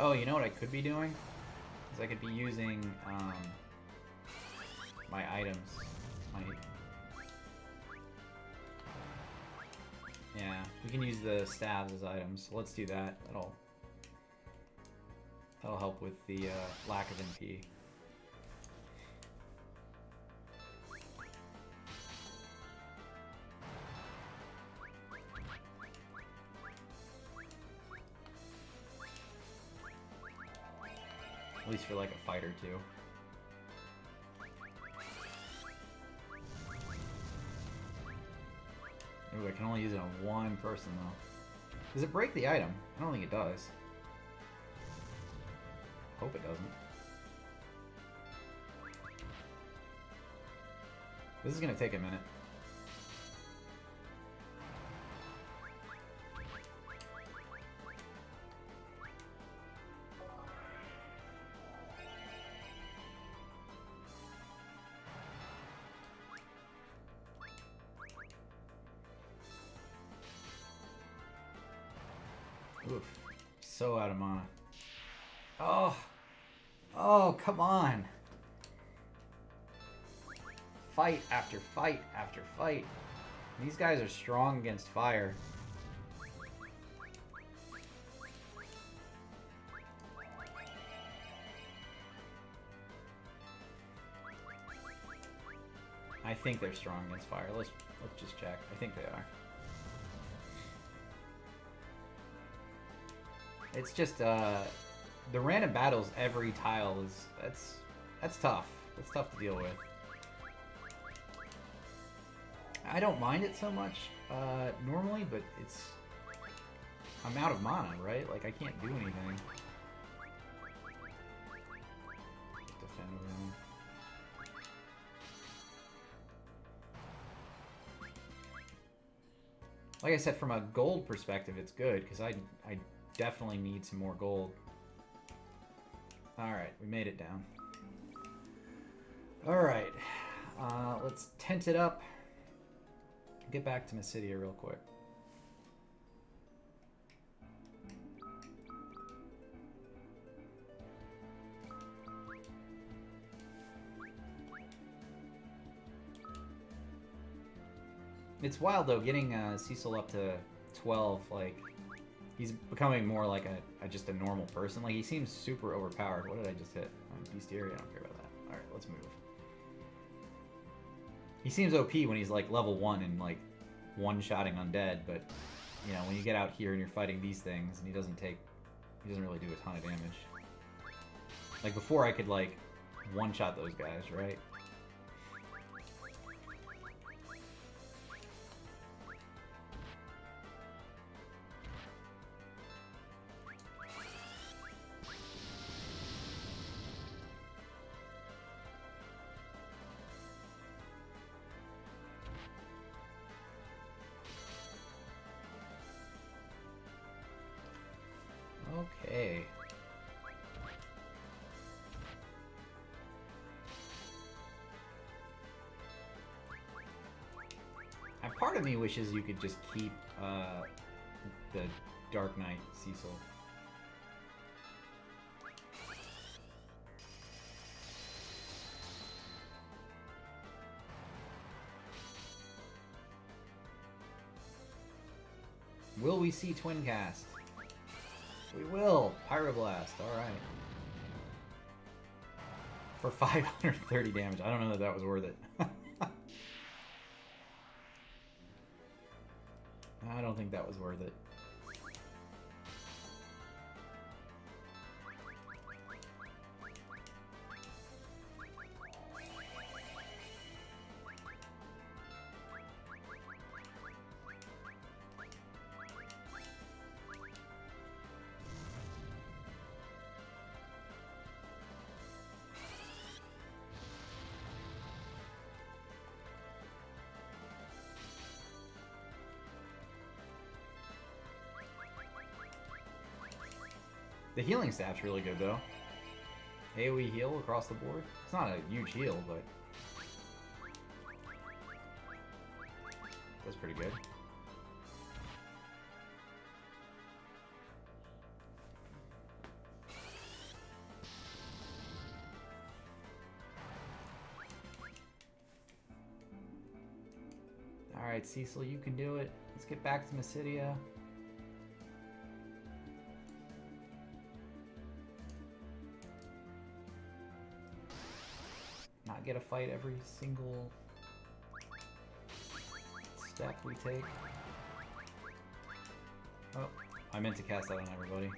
Oh, you know what I could be doing? Is I could be using my items. Yeah, we can use the staves as items. So let's do that. That'll help with the lack of MP. At least for like a fight or two. Ooh, I can only use it on one person though. Does it break the item? I don't think it does. Hope it doesn't. This is gonna take a minute. Oof. So out of mana. Oh! Oh, come on! Fight after fight after fight. These guys are strong against fire. I think they're strong against fire. Let's just check. I think they are. It's just the random battles every tile is that's tough. That's tough to deal with. I don't mind it so much normally, but I'm out of mana, right? Like I can't do anything. Defend around. Like I said, from a gold perspective, it's good because I definitely need some more gold. Alright, we made it down. Alright, let's tent it up. Get back to Mysidia real quick. It's wild though, getting Cecil up to 12, like, he's becoming more like just a normal person. Like, he seems super overpowered. What did I just hit? Bestiary? I don't care about that. Alright, let's move. He seems OP when he's, like, level 1 and, like, one-shotting undead, but, you know, when you get out here and you're fighting these things, and he doesn't really do a ton of damage. Like, before I could, like, one-shot those guys, right? Okay. And part of me wishes you could just keep the Dark Knight Cecil. Will we see Twincast? We will. Pyroblast. All right. For 530 damage. I don't know that that was worth it. I don't think that was worth it. The healing staff's really good, though. AoE heal across the board. It's not a huge heal, but that's pretty good. Alright, Cecil, you can do it. Let's get back to Mysidia. Not get a fight every single step we take. Oh, I meant to cast that on everybody.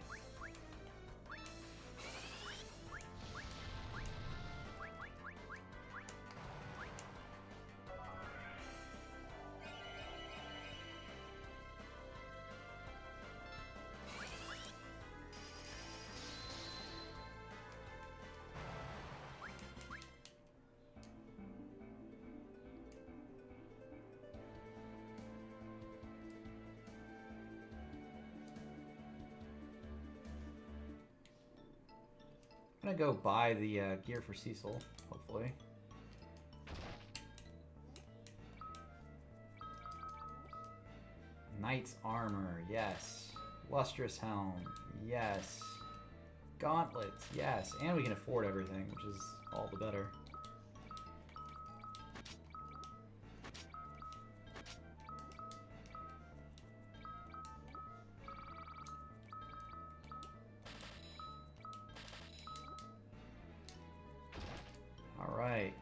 I'm gonna go buy the gear for Cecil, hopefully. Knight's armor, yes. Lustrous helm, yes. Gauntlets, yes. And we can afford everything, which is all the better. Alright.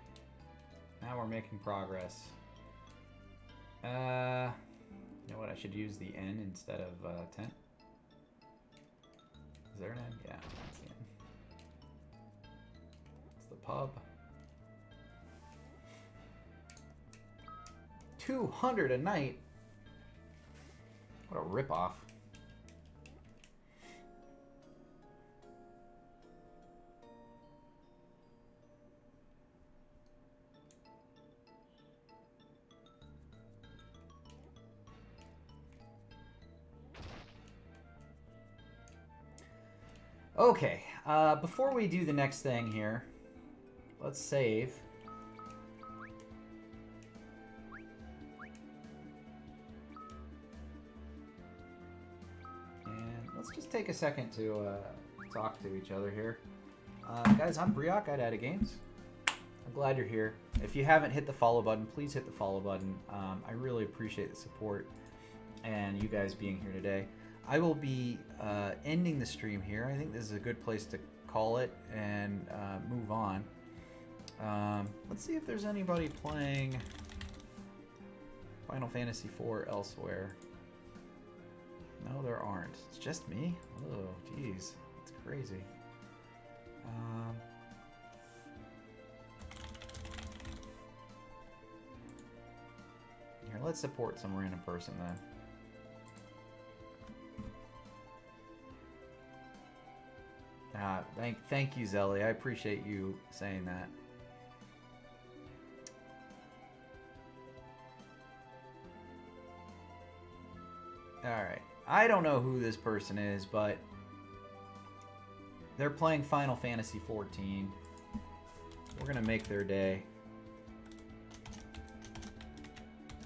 Now we're making progress. You know what? I should use the N instead of 10. Is there an N? Yeah, that's the N. It's the pub. 200 a night? What a ripoff. Okay, before we do the next thing here, let's save. And let's just take a second to talk to each other here. Guys, I'm Briok, I'd Games. I'm glad you're here. If you haven't hit the follow button, please hit the follow button. I really appreciate the support and you guys being here today. I will be ending the stream here. I think this is a good place to call it and move on. Let's see if there's anybody playing Final Fantasy IV elsewhere. No, there aren't. It's just me? Oh, jeez. That's crazy. Here, let's support some random person then. Thank you, Zelly. I appreciate you saying that. Alright. I don't know who this person is, but they're playing Final Fantasy XIV. We're gonna make their day.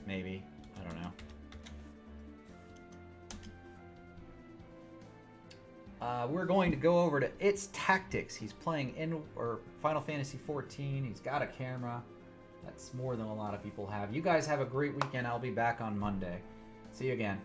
Maybe. I don't know. We're going to go over to It's Tactics. He's playing Final Fantasy XIV. He's got a camera. That's more than a lot of people have. You guys have a great weekend. I'll be back on Monday. See you again.